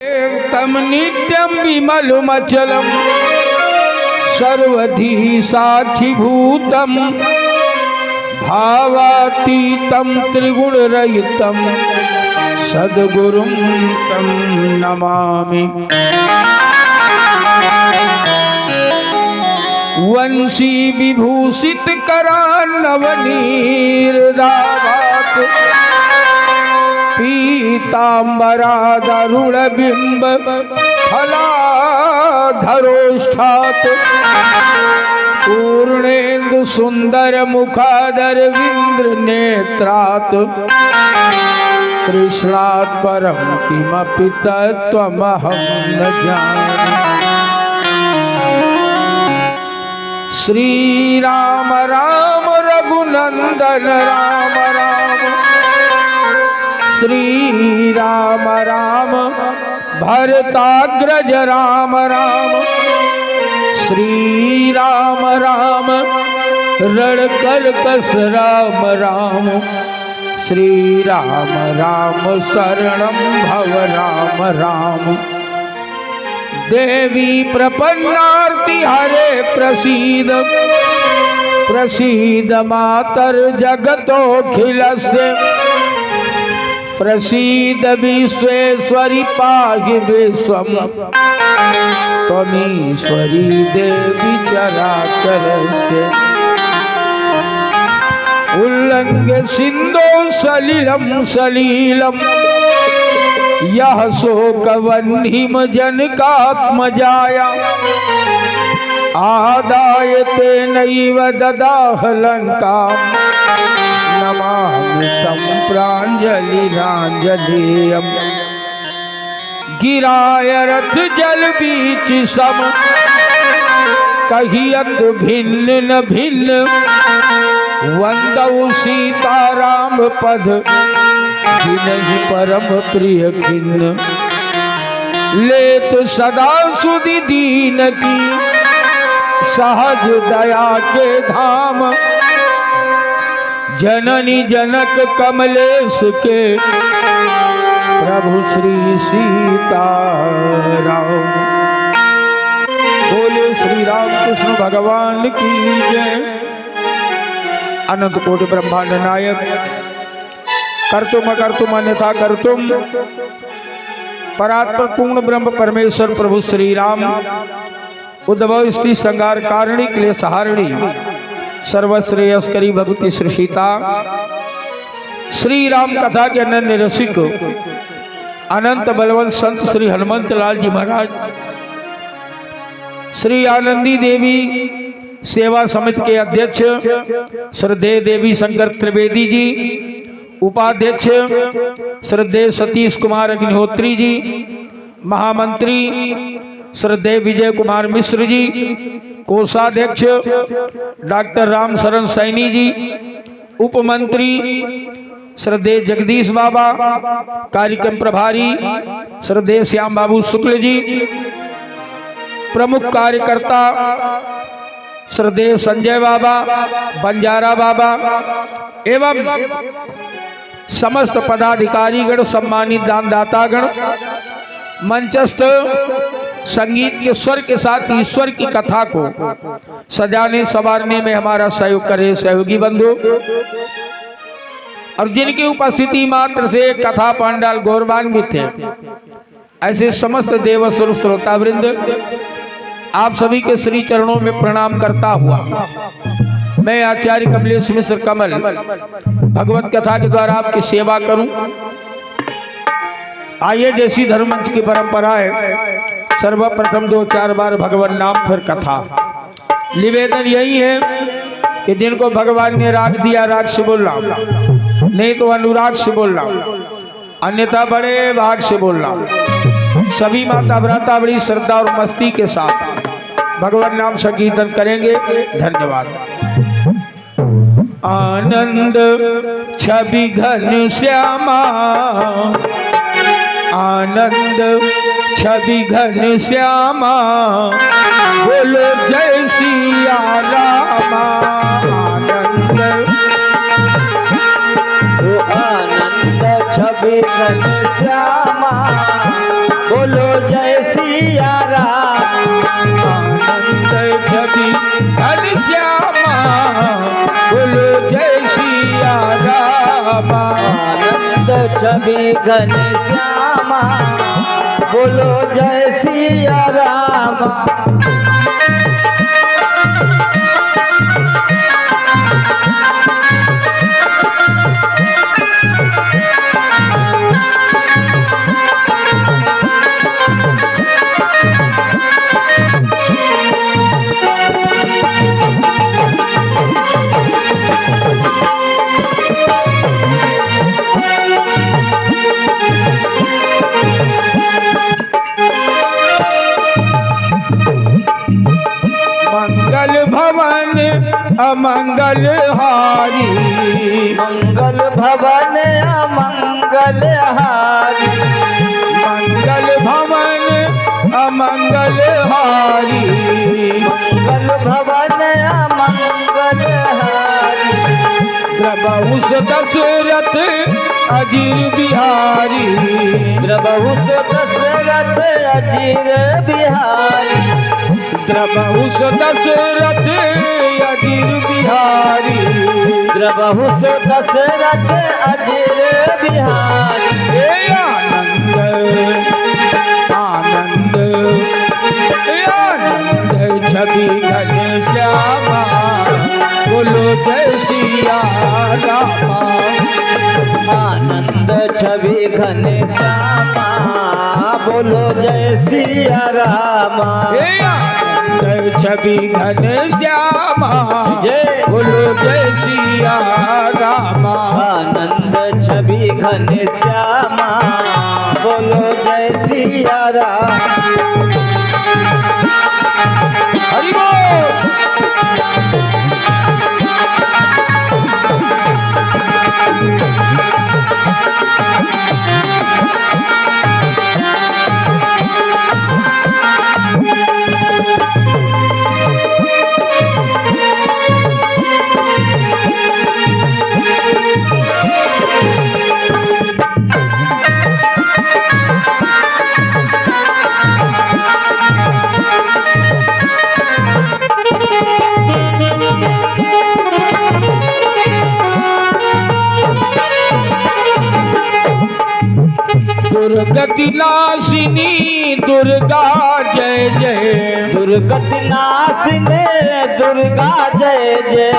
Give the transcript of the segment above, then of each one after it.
तम नित्यं विमलमचलं सर्वधि साक्षिभूतं भावातीतं त्रिगुणरहितं सद्गुरुं तं नमामि। वंशी विभूषित करान्नवनीरदाभात पीताम्बरादरुणबिम्ब फलाधरोष्ठात् पूर्णेन्दु सुंदर मुखादरविंद्र नेत्रात् कृष्णात् परं किमपि तत्त्वमहं न जाने। श्री राम राम रघुनंदन राम राम, श्री राम राम भरताग्रज राम राम, श्री राम राम रणकर्कश राम राम, श्री राम राम शरणं भव राम राम। देवी प्रपन्नार्ति हरे प्रसीद प्रसीद मातर जगतोऽखिलस्य प्रसीद विश्वेश्वरी पाहि विश्वं त्वमीश्वरी देवी चराचरस्य। उल्लंघ्य सिंधो सलिलं सलीलं यह शोकवह्निं जनकात्मजाया आदाय तेनैव ददाह लंकां नमामि तं प्राञ्जलिराञ्जलेयम्। गिराय रथ जल बीच सम कहियत भिन्न न भिन्न वंदौ सीताराम पद जिनहि परम प्रिय खिन्न। लेत सदा सुधि दीन की सहज दया के धाम जननी जनक कमलेश के प्रभु श्री सीताराम। बोले श्री रामकृष्ण भगवान की जय। अनंत कोटि ब्रह्मांड नायक कर्तुम कर्तुम अन्यथा कर्तुम परात्पर पूर्ण ब्रह्म परमेश्वर प्रभु श्री राम उद्भव स्त्री संगार कारिणी क्लेश हारिणी सर्वश्रेयस्करी भगवती श्री सीता। श्री राम कथा के अनन्य रसिक अनंत बलवंत संत श्री हनुमंत लाल जी महाराज, श्री आनंदी देवी सेवा समिति के अध्यक्ष श्रद्धेय देवी शंकर त्रिवेदी जी, उपाध्यक्ष श्रद्धेय सतीश कुमार अग्निहोत्री जी, महामंत्री श्रद्धेय विजय कुमार मिश्र जी, कोषाध्यक्ष डॉक्टर राम शरण सैनी जी, उपमंत्री श्रद्धेय जगदीश बाबा, कार्यक्रम प्रभारी श्रद्धेय श्याम बाबू शुक्ल जी, प्रमुख कार्यकर्ता श्रद्धेय संजय बाबा, बंजारा बाबा एवं समस्त पदाधिकारीगण, सम्मानित दानदातागण, मंचस्थ संगीत के स्वर के साथ ईश्वर की कथा को सजाने संवारने में हमारा सहयोग करे सहयोगी बंधु और जिनकी उपस्थिति मात्र से कथा पांडाल गौरवान्वित थे, ऐसे समस्त देवस्वरूप श्रोतावृंद आप सभी के श्री चरणों में प्रणाम करता हुआ मैं आचार्य कमलेश मिश्र कमल भगवत कथा के द्वारा आपकी सेवा करूं। आइए, जैसी धर्म मंच की परंपरा है, सर्वप्रथम 2-4 बार भगवान नाम फिर कथा। निवेदन यही है कि जिनको भगवान ने राग दिया राग से बोलना, नहीं तो अनुराग से बोलना, अन्यथा बड़े भाग से बोलना। सभी माता भ्राता बड़ी श्रद्धा और मस्ती के साथ भगवान नाम संकीर्तन करेंगे। धन्यवाद। आनंद छवि घन श्यामा, आनंद छवि घन श्यामा, बोलो जय सिया रामा। आनंद छवि घनश्यामा बोलो जय सिया राम। आनंद छवि घनश्यामा बोलो जय सिया राम। आनंद छवि घनश्यामा बोलो जय सिया राम। मंगल भवन अमंगल हारी। मंगल भवन अमंगल हारी। मंगल भवन अमंगल हारी। मंगल भवन अमंगल हारी। द्रबहुस दशरथ अजीर बिहारी। द्रबहुस दशरथ अजीर बिहारी। द्रबहुस दशरथ अजीर बिहारी। द्रबहुस दशरथ अजीर बिहारी। हे आनंद आनंद आनंद छवि घनश्यामा बोलो जय सिया राम। आनंद छवि घनश्यामा बोलो जय सिया राम। हे आनंद छवि घनश्यामा जय बोलो जय सिया राम। आनंद छवि घनश्यामा बोलो जय सिया राम। हरि बोल। दुर्गति नाशिनी दुर्गा जय जय। दुर्गति नाशिनी दुर्गा जय जय।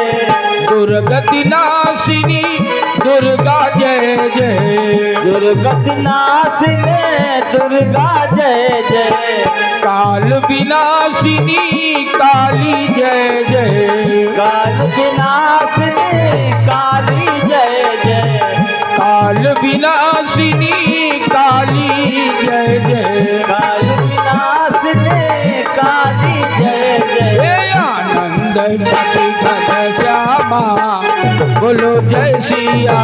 दुर्गति नाशिनी दुर्गा जय जय। दुर्गति नाशिनी दुर्गा जय जय। काल विनाशिनी काली जय जय। काल विनाशिनी काली जय जय। काल विनाशिनी काली जय जय। काल विनाशिनी काली जय जय। हे आनंद छवि घनश्यामा बोलो जय सिया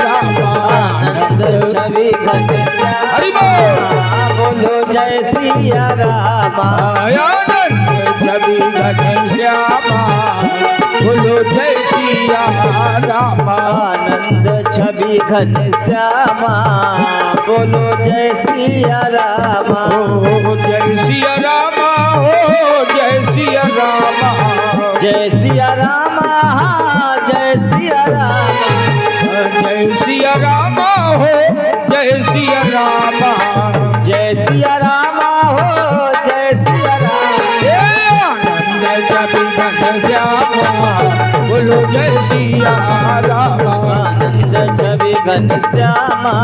राम। आनंद छवि घनश्यामा हरि बोल। बोलो जय सिया राम। आनंद छवि घनश्यामा बोलो जय सिया राम। आनंद छवि घनश्यामा बोलो जय सिया राम। हो जय सिया राम हो जय सिया राम। जय सिया राम जय सिया राम। जय सिया राम हो जय सिया राम। जय सिया राम हो जय सिया राम। हे आनंद छवि घनश्यामा बोलो जय सिया राम। आनंद छवि घनश्यामा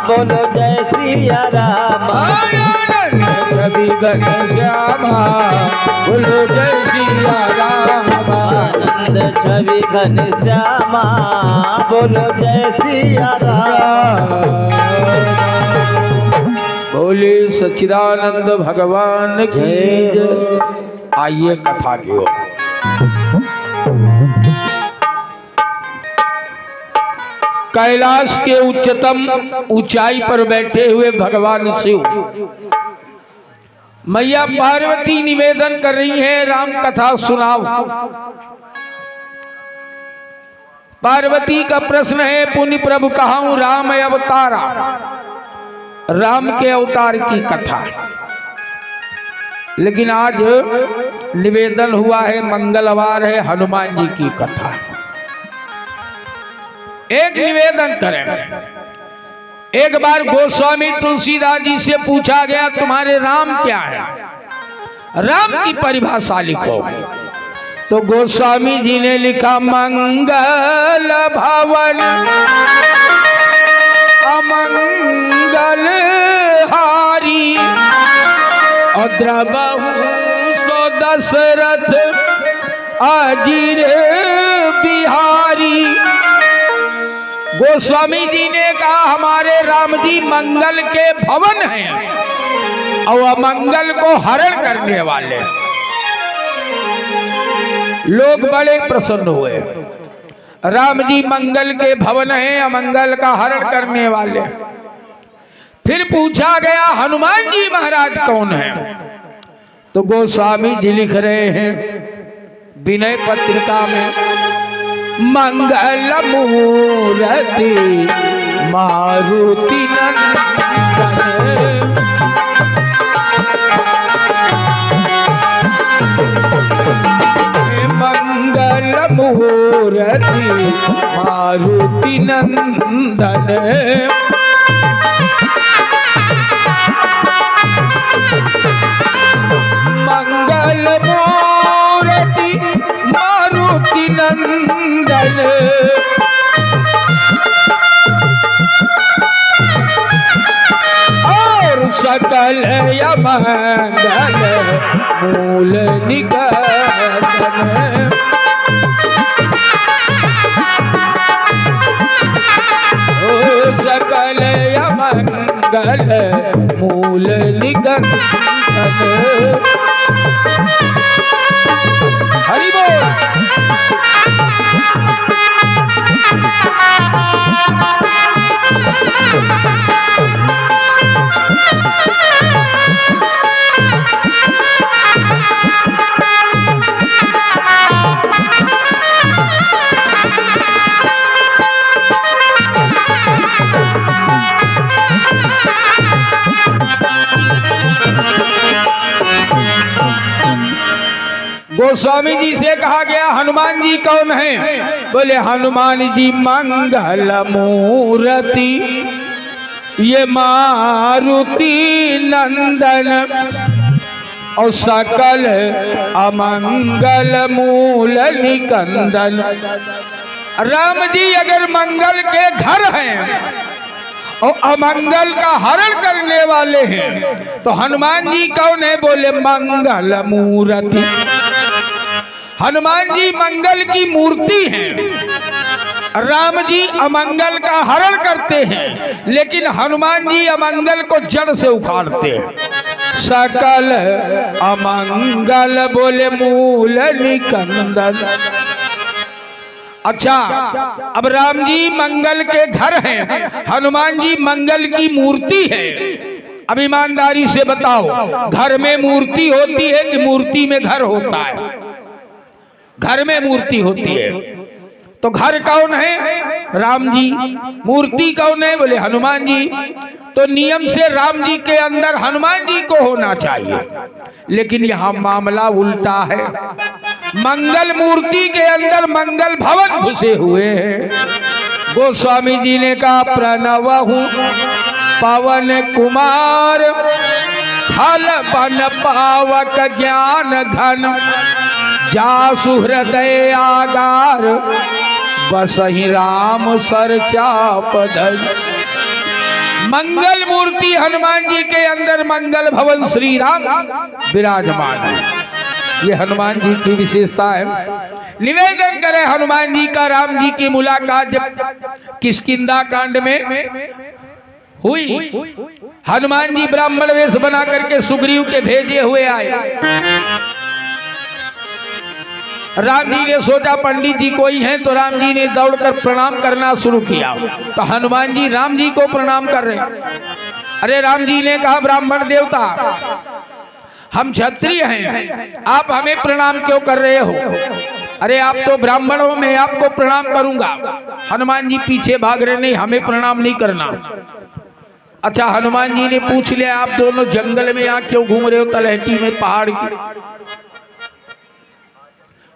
बोलो जय सिया राम। आनंद छवि घनश्यामा बोलो जय सिया राम। आनंद छवि घनश्यामा बोलो जय सिया राम। बोले सच्चिदानंद भगवान की जय। आइए कथा की ओर। कैलाश के उच्चतम ऊंचाई पर बैठे हुए भगवान शिव मैया पार्वती निवेदन कर रही है राम कथा सुनाओ। पार्वती का प्रश्न है, पुण्य प्रभु कहाऊं राम अवतारा, राम के अवतार की कथा। लेकिन आज निवेदन हुआ है, मंगलवार है, हनुमान जी की कथा। एक निवेदन करें। एक बार गोस्वामी तुलसीदास जी से पूछा गया, तुम्हारे राम क्या है, राम की परिभाषा लिखो। तो गोस्वामी जी ने लिखा, मंगल भवन अमंगल हारी, और द्रवहु सो दशरथ अजीर बिहारी। गोस्वामी जी ने कहा, हमारे राम जी मंगल के भवन हैं और अमंगल को हरण करने वाले। लोग बड़े प्रसन्न हुए, राम जी मंगल के भवन हैं, अमंगल का हरण करने वाले। फिर पूछा गया, हनुमान जी महाराज कौन हैं? तो गोस्वामी जी लिख रहे हैं विनय पत्रिका में, मंगल मूर्ति मारुति नंदन, मंगल मूर्ति मारुति नंदन, मंगल मूर्ति मारुति नंदन, और सकल अमंगल मूल निकंदन, ओ सकल अमंगल मूल निकंदन। हरि बोल। गोस्वामी जी से कहा गया, हनुमान जी कौन हैं? बोले, हनुमान जी मंगल मूर्ति ये मारुति नंदन, और सकल अमंगल मूल निकंदन। राम जी अगर मंगल के घर हैं और अमंगल का हरण करने वाले हैं, तो हनुमान जी कौन है? बोले, मंगल मूर्ति। हनुमान जी मंगल की मूर्ति हैं। राम जी अमंगल का हरण करते हैं, लेकिन हनुमान जी अमंगल को जड़ से उखाड़ते हैं। सकल अमंगल बोले मूल निकंदन। अच्छा, अब राम जी मंगल के घर हैं, हनुमान जी मंगल की मूर्ति है। अब ईमानदारी से बताओ, घर में मूर्ति होती है कि मूर्ति में घर होता है? घर में मूर्ति होती है। तो घर कौन है? राम जी। मूर्ति कौन है? बोले हनुमान जी। तो नियम से राम जी के अंदर हनुमान जी को होना चाहिए, लेकिन यहाँ मामला उल्टा है। मंगल मूर्ति के अंदर मंगल भवन घुसे हुए हैं। गोस्वामी जी ने कहा, प्रणवहु पवन कुमार, खल बन पावक ज्ञान घन, जासु हृदय आगार, बसहि राम सर चाप धर। मंगल मूर्ति हनुमान जी के अंदर मंगल भवन श्री राम विराजमान है। ये हनुमान जी की विशेषता है। निवेदन करें, हनुमान जी का राम जी की मुलाकात जब किष्किंधा कांड में हुई, हनुमान जी ब्राह्मण वेश बना करके सुग्रीव के भेजे हुए आए। राम जी ने सोचा पंडित जी कोई हैं, तो राम जी ने दौड़कर प्रणाम करना शुरू किया। तो हनुमान जी राम जी को प्रणाम कर रहे। अरे राम जी ने कहा, ब्राह्मण देवता, हम क्षत्रिय हैं, आप हमें प्रणाम क्यों कर रहे हो? अरे आप तो ब्राह्मण हो, मैं आपको प्रणाम करूंगा। हनुमान जी पीछे भाग रहे, नहीं हमें प्रणाम नहीं करना। अच्छा, हनुमान जी ने पूछ लिया आप दोनों जंगल में यहाँ क्यों घूम रहे हो, तलहटी में पहाड़ की।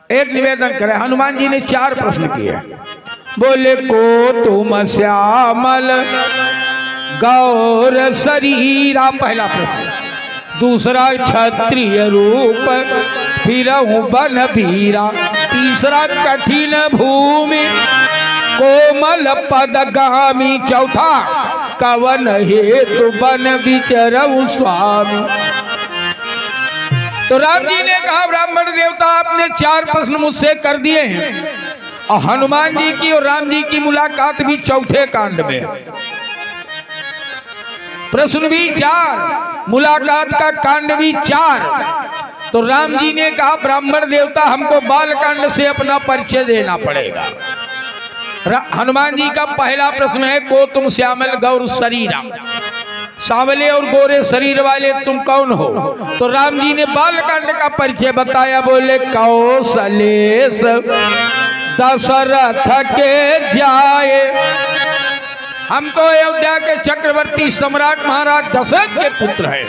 एक निवेदन करे, हनुमान जी ने 4 प्रश्न किए। बोले को तुम श्यामल गौर शरीरा, पहला प्रश्न। दूसरा क्षत्रिय रूप फिरहूं बन भीरा। तीसरा कठिन भूमि कोमल पदगामी। चौथा कवन हेतु बन विचरऊ स्वामी। तो राम जी ने कहा ब्राह्मण देवता आपने 4 प्रश्न मुझसे कर दिए हैं, और हनुमान जी की और राम जी की मुलाकात भी चौथे कांड में, प्रश्न भी 4, मुलाकात का कांड भी 4। तो राम जी ने कहा ब्राह्मण देवता हमको बालकांड से अपना परिचय देना पड़ेगा। हनुमान जी का पहला प्रश्न है को तुम श्यामल गौर शरीरा, सांवले और गोरे शरीर वाले तुम कौन हो। तो राम जी ने बालकांड का परिचय बताया। बोले कौशलेश दशरथ के जाए, हम तो अयोध्या के चक्रवर्ती सम्राट महाराज दशरथ के पुत्र हैं।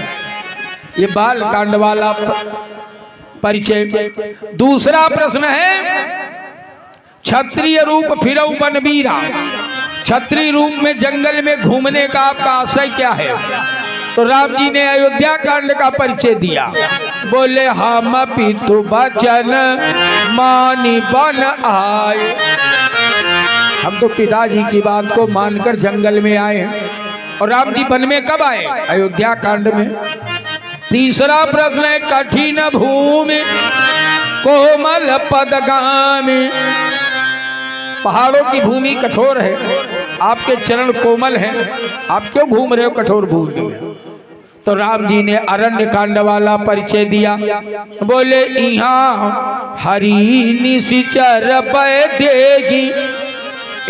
ये बालकांड वाला परिचय। दूसरा प्रश्न है क्षत्रिय रूप फिरऊ बनवीरा, क्षत्रिय रूप में जंगल में घूमने का आपका आशय क्या है। तो राम जी ने अयोध्या कांड का परिचय दिया। बोले हम पितु बचन मानी बन आए, हम तो पिताजी की बात को मानकर जंगल में आए हैं। और राम जी वन में कब आए, अयोध्या कांड में। तीसरा प्रश्न है कठिन भूमि कोमल पदगामी, पहाड़ों की भूमि कठोर है, आपके चरण कोमल हैं, आप क्यों घूम रहे हो कठोर भूमि में। तो राम जी ने अरण्य कांड वाला परिचय दिया। बोले यहाँ हरि निशिचर देगी,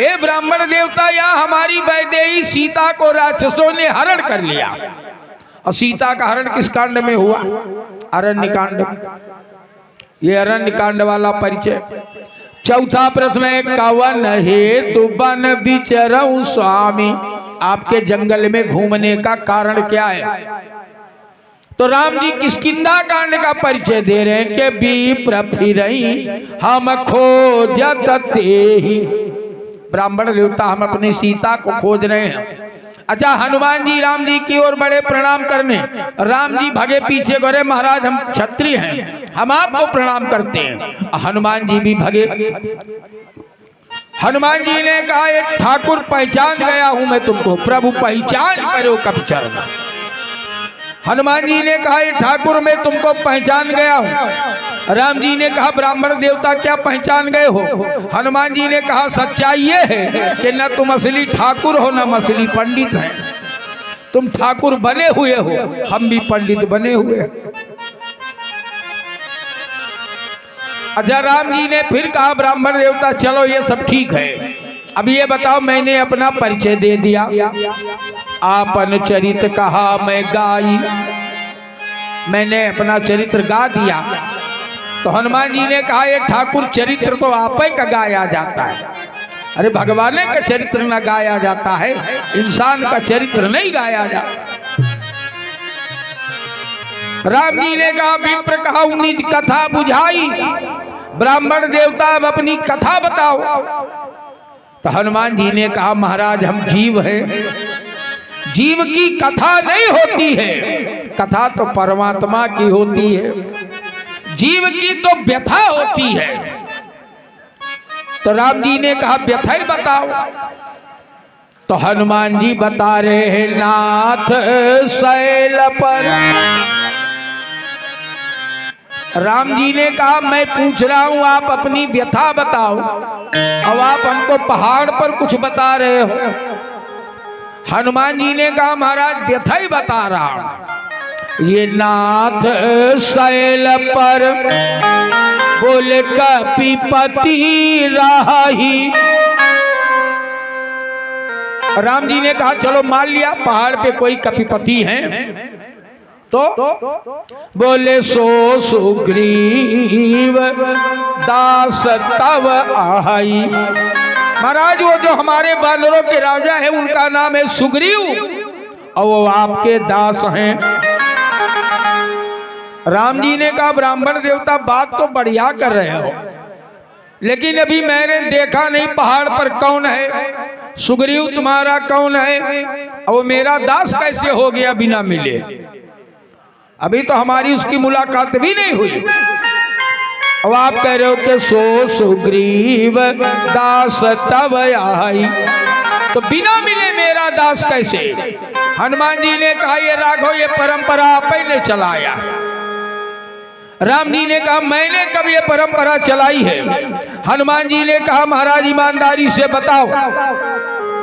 ए ब्राह्मण देवता यहाँ हमारी वैदेही सीता को राक्षसों ने हरण कर लिया। और सीता का हरण किस कांड में हुआ, अरण्य कांड में। ये अरण्य कांड वाला परिचय। चौथा प्रश्न है कवन हेतु बन विचरऊ स्वामी, आपके जंगल में घूमने का कारण क्या है। तो राम जी किष्किंधा कांड का परिचय दे रहे हैं कि विप्र फिरई हम खोजत तेहि, ब्राह्मण देवता हम अपनी सीता को खोज रहे हैं। अच्छा, हनुमान जी राम जी की ओर बड़े प्रणाम करने, राम जी भगे पीछे गोरे महाराज हम क्षत्रिय हैं, हम आपको प्रणाम करते हैं। हनुमान जी भी भगे। हनुमान जी ने कहा एक ठाकुर पहचान गया हूं मैं तुमको, प्रभु पहचान करो कब चरना। हनुमान जी ने कहा ठाकुर मैं तुमको पहचान गया हूं। राम जी ने कहा ब्राह्मण देवता क्या पहचान गए हो। हनुमान जी ने कहा सच्चाई ये है कि न तुम असली ठाकुर हो न असली पंडित हैं, तुम ठाकुर बने हुए हो, हम भी पंडित बने हुए हैं। अच्छा, राम जी ने फिर कहा ब्राह्मण देवता चलो ये सब ठीक है, अब ये बताओ मैंने अपना परिचय दे दिया, आपन चरित्र कहा मैं गाई, मैंने अपना चरित्र गा दिया। तो हनुमान जी ने कहा ये ठाकुर चरित्र तो आप ही का गाया जाता है, अरे भगवान का चरित्र न गाया जाता है, इंसान का चरित्र नहीं गाया जाता। राम जी ने कहा विप्र कहा निज कथा बुझाई, ब्राह्मण देवता अब अपनी कथा बताओ। तो हनुमान जी ने कहा महाराज हम जीव हैं, जीव की कथा नहीं होती है, कथा तो परमात्मा की होती है, जीव की तो व्यथा होती है। तो राम जी ने कहा व्यथा ही बताओ। तो हनुमान जी बता रहे हैं नाथ शैल पर। राम जी ने कहा मैं पूछ रहा हूं आप अपनी व्यथा बताओ, अब आप हमको पहाड़ पर कुछ बता रहे हो। हनुमान जी ने कहा महाराज व्यथा ही बता रहा हूं। ये नाथ शैल पर बोले कपिपति राही। राम जी ने कहा चलो मान लिया पहाड़ पे कोई कपिपति हैं, तो बोले सो सुग्रीव दास तव आई। महाराज वो जो हमारे बानरों के राजा है उनका नाम है सुग्रीव और वो आपके दास हैं। राम जी ने कहा ब्राह्मण देवता बात तो बढ़िया कर रहे हो, लेकिन अभी मैंने देखा नहीं पहाड़ पर कौन है, सुग्रीव तुम्हारा कौन है और वो मेरा दास कैसे हो गया बिना मिले। अभी तो हमारी उसकी मुलाकात भी नहीं हुई। अब आप कह रहे हो कि सो सुग्रीव दास तब आई, तो बिना मिले मेरा दास कैसे। हनुमान जी ने कहा ये राघव ये परंपरा आप ही ने चलाया। राम जी ने कहा मैंने कब ये परंपरा चलाई है। हनुमान जी ने कहा महाराज ईमानदारी से बताओ,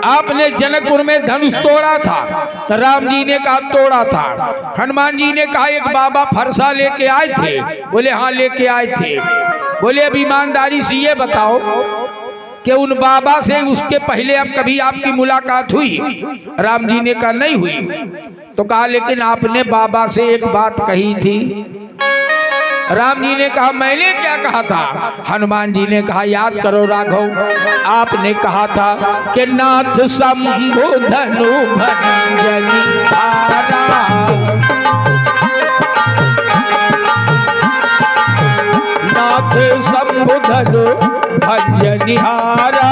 आपने जनकपुर में धनुष तोड़ा था, राम जी ने कहा तोड़ा था। हनुमान जी ने कहा एक बाबा फरसा लेके आए थे, बोले हाँ लेके आए थे। बोले अब ईमानदारी से ये बताओ कि उन बाबा से उसके पहले अब कभी आपकी मुलाकात हुई। राम जी ने कहा नहीं हुई। तो कहा लेकिन आपने बाबा से एक बात कही थी। राम जी ने कहा मैंने क्या कहा था। हनुमान जी ने कहा याद करो राघव, आपने कहा था कि नाथ शंभु धनु भंजनी धारा, नाथ शंभु धनु भंजनिहारा,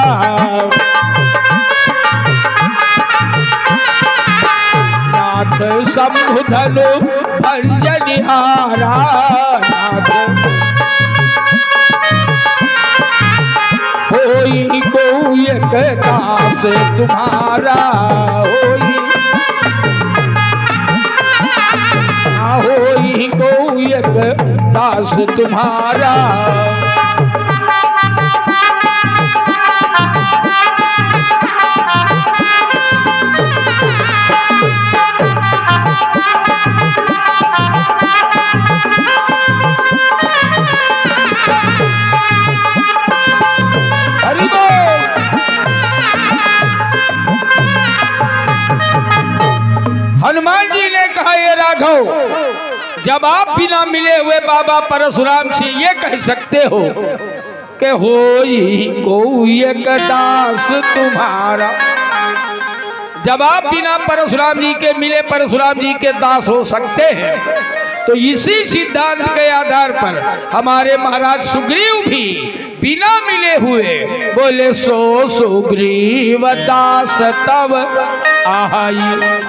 नाथ शंभु धनु भंजनिहारा, होई को एक दास तुम्हारा, होई को एक दास तुम्हारा। हनुमान जी ने कहा ये राघव, जब आप बिना मिले हुए बाबा परशुराम से ये कह सकते हो कि होई कोई एक दास तुम्हारा, जब आप बिना परशुराम जी के मिले परशुराम जी के दास हो सकते हैं, तो इसी सिद्धांत के आधार पर हमारे महाराज सुग्रीव भी बिना मिले हुए बोले सो सुग्रीव दास तब आई।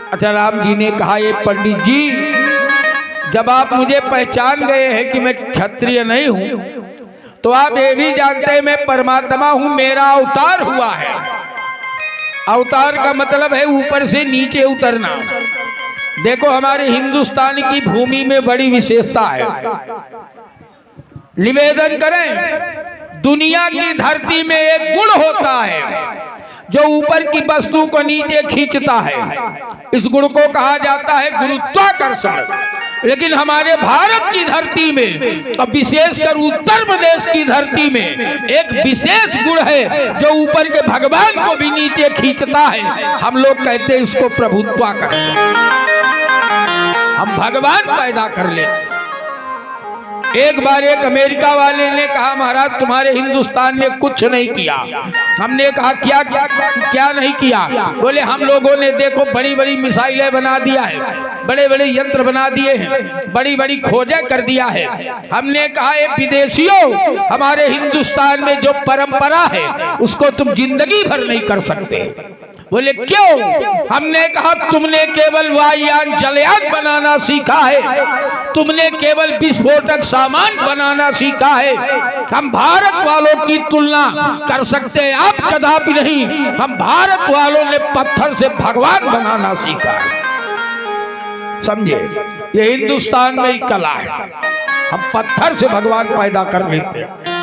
अच्छा राम जी ने कहा ये पंडित जी, जब आप मुझे पहचान गए हैं कि मैं क्षत्रिय नहीं हूं, तो आप ये भी जानते हैं मैं परमात्मा हूं, मेरा अवतार हुआ है। अवतार का मतलब है ऊपर से नीचे उतरना। देखो हमारे हिंदुस्तान की भूमि में बड़ी विशेषता है। निवेदन करें, दुनिया की धरती में एक गुण होता है जो ऊपर की वस्तु को नीचे खींचता है। इस गुण को कहा जाता है गुरुत्वाकर्षण। लेकिन हमारे भारत की धरती में, और विशेषकर उत्तर प्रदेश की धरती में एक विशेष गुण है जो ऊपर के भगवान को भी नीचे खींचता है। हम लोग कहते हैं इसको प्रभुत्वाकर्षण। हम भगवान पैदा कर ले। एक बार एक अमेरिका वाले ने कहा महाराज तुम्हारे हिंदुस्तान ने कुछ नहीं किया। हमने कहा क्या क्या क्या नहीं किया। बोले हम लोगों ने देखो बड़ी बड़ी मिसाइलें बना दिया है, बड़े बड़े यंत्र बना दिए हैं, बड़ी बड़ी खोजें कर दिया है। हमने कहा ये विदेशियों, हमारे हिंदुस्तान में जो परंपरा है उसको तुम जिंदगी भर नहीं कर सकते। बोले क्यों? हमने कहा तुमने केवल वायुयान जलयान बनाना सीखा है, तुमने केवल विस्फोटक सामान बनाना सीखा है। हम भारत वालों की तुलना कर सकते हैं, आप कदापि नहीं। हम भारत वालों ने पत्थर से भगवान बनाना सीखा है। समझे, ये हिंदुस्तान में ही कला है। हम पत्थर से भगवान पैदा कर लेते हैं।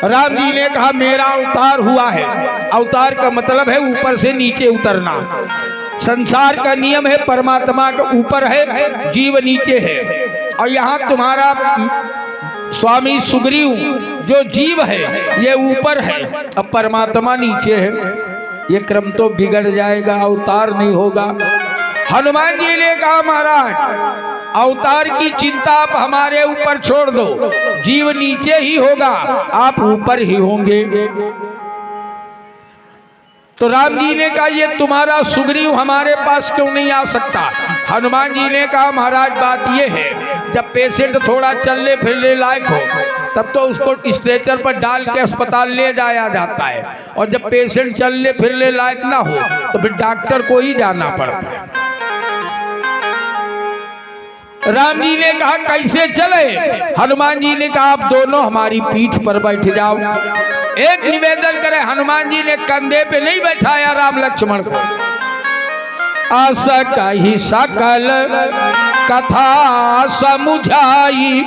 राम जी ने कहा मेरा अवतार हुआ है। अवतार का मतलब है ऊपर से नीचे उतरना। संसार का नियम है परमात्मा का ऊपर है, जीव नीचे है। और यहाँ तुम्हारा स्वामी सुग्रीव जो जीव है ये ऊपर है, अब परमात्मा नीचे है। ये क्रम तो बिगड़ जाएगा, अवतार नहीं होगा। हनुमान जी ने कहा महाराज अवतार की चिंता आप हमारे ऊपर छोड़ दो, जीव नीचे ही होगा, आप ऊपर ही होंगे। तो राम जी ने कहा ये तुम्हारा सुग्रीव हमारे पास क्यों नहीं आ सकता? हनुमान जी ने कहा महाराज बात ये है, जब पेशेंट थोड़ा चलने फिरने लायक हो तब तो उसको स्ट्रेचर पर डाल के अस्पताल ले जाया जाता है, और जब पेशेंट चलने फिरने लायक ना हो तो फिर डॉक्टर को ही जाना पड़ता है। राम जी ने कहा कैसे चले? हनुमान जी ने कहा आप दोनों हमारी पीठ पर बैठ जाओ। एक निवेदन करे, हनुमान जी ने कंधे पे नहीं बैठाया राम लक्ष्मण को। आशा कही सकल कथा समुझाई,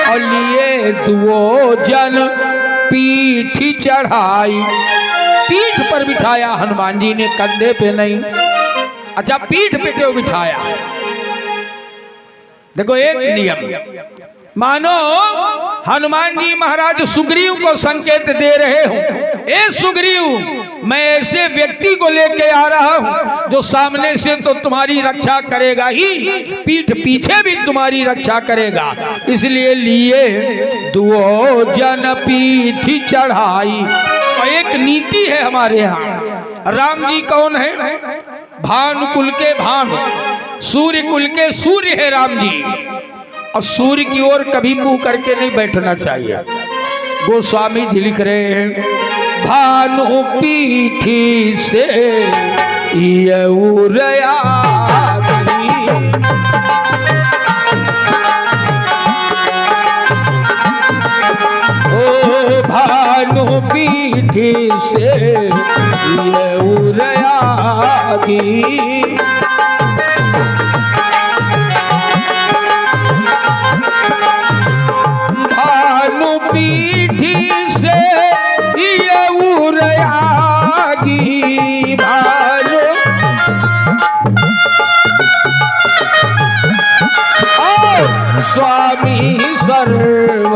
और लिए दुओ जन पीठी चढ़ाई। पीठ पर बिठाया हनुमान जी ने, कंधे पे नहीं। अच्छा पीठ पे क्यों बिठाया? देखो एक नियम, मानो हनुमान जी महाराज सुग्रीव को संकेत दे रहे हो, ए सुग्रीव मैं ऐसे व्यक्ति को लेके आ रहा हूं जो सामने से तो तुम्हारी रक्षा करेगा ही, पीठ पीछे भी तुम्हारी रक्षा करेगा, इसलिए लिए दुओ जन पीठी चढ़ाई। और एक नीति है हमारे यहाँ, राम जी कौन है? भानु कुल के भानु, सूर्य कुल के सूर्य है राम जी, और सूर्य की ओर कभी मुंह करके नहीं बैठना चाहिए। गोस्वामी जी लिख रहे हैं, भानु पीठी से ये उरया ओ भानु पीठी से ये उरयागी। पीठी से ये उरयागी भानु, स्वामी सर्व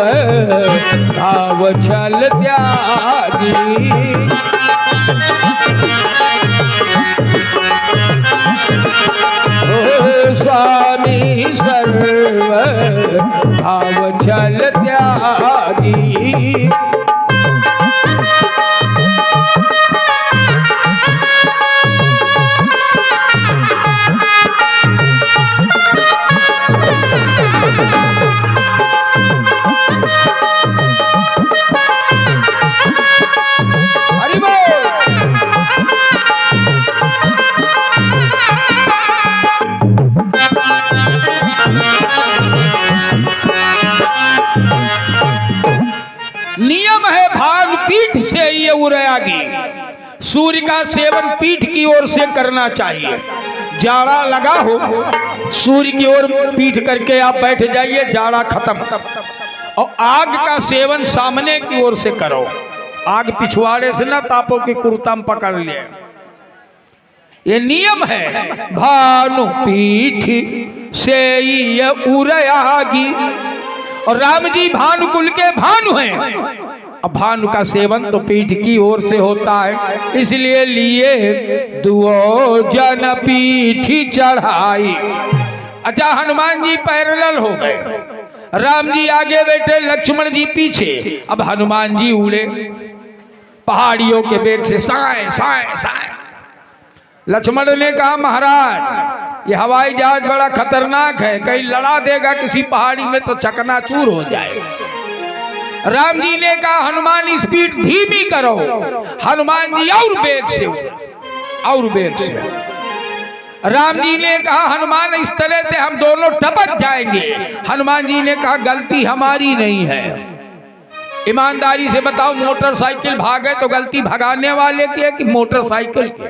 भाव छल त्यागी। स्वामी सर्व भाव छल त्यागी। नियम है भानु पीठ से ये उरयागी। सूर्य का सेवन पीठ की ओर से करना चाहिए। जाड़ा लगा हो सूर्य की ओर पीठ करके आप बैठ जाइए, जाड़ा खत्म। और आग का सेवन सामने की ओर से करो, आग पिछवाड़े से ना तापो की कुर्ता में पकड़ ले, ये नियम है। भानु पीठ से ये उरयागी, और राम जी भानुकुल के भानु हैं। अब भानु का सेवन तो पीठ की ओर से होता है, इसलिए लिए दुओ जन पीठी चढ़ाई। अच्छा हनुमान जी पैरेलल हो गए, राम जी आगे बैठे, लक्ष्मण जी पीछे। अब हनुमान जी उड़े पहाड़ियों के बेग से, साए साए साए। लक्ष्मण ने कहा महाराज ये हवाई जहाज बड़ा खतरनाक है, कहीं लड़ा देगा किसी पहाड़ी में तो चकनाचूर हो जाए। राम जी ने कहा हनुमान स्पीड धीमी करो। हनुमान जी और बेग से, और बेग से। राम जी ने कहा हनुमान इस तरह से हम दोनों टपक जाएंगे। हनुमान जी ने कहा गलती हमारी नहीं है, ईमानदारी से बताओ मोटरसाइकिल भागे तो गलती भगाने वाले की है कि मोटरसाइकिल की?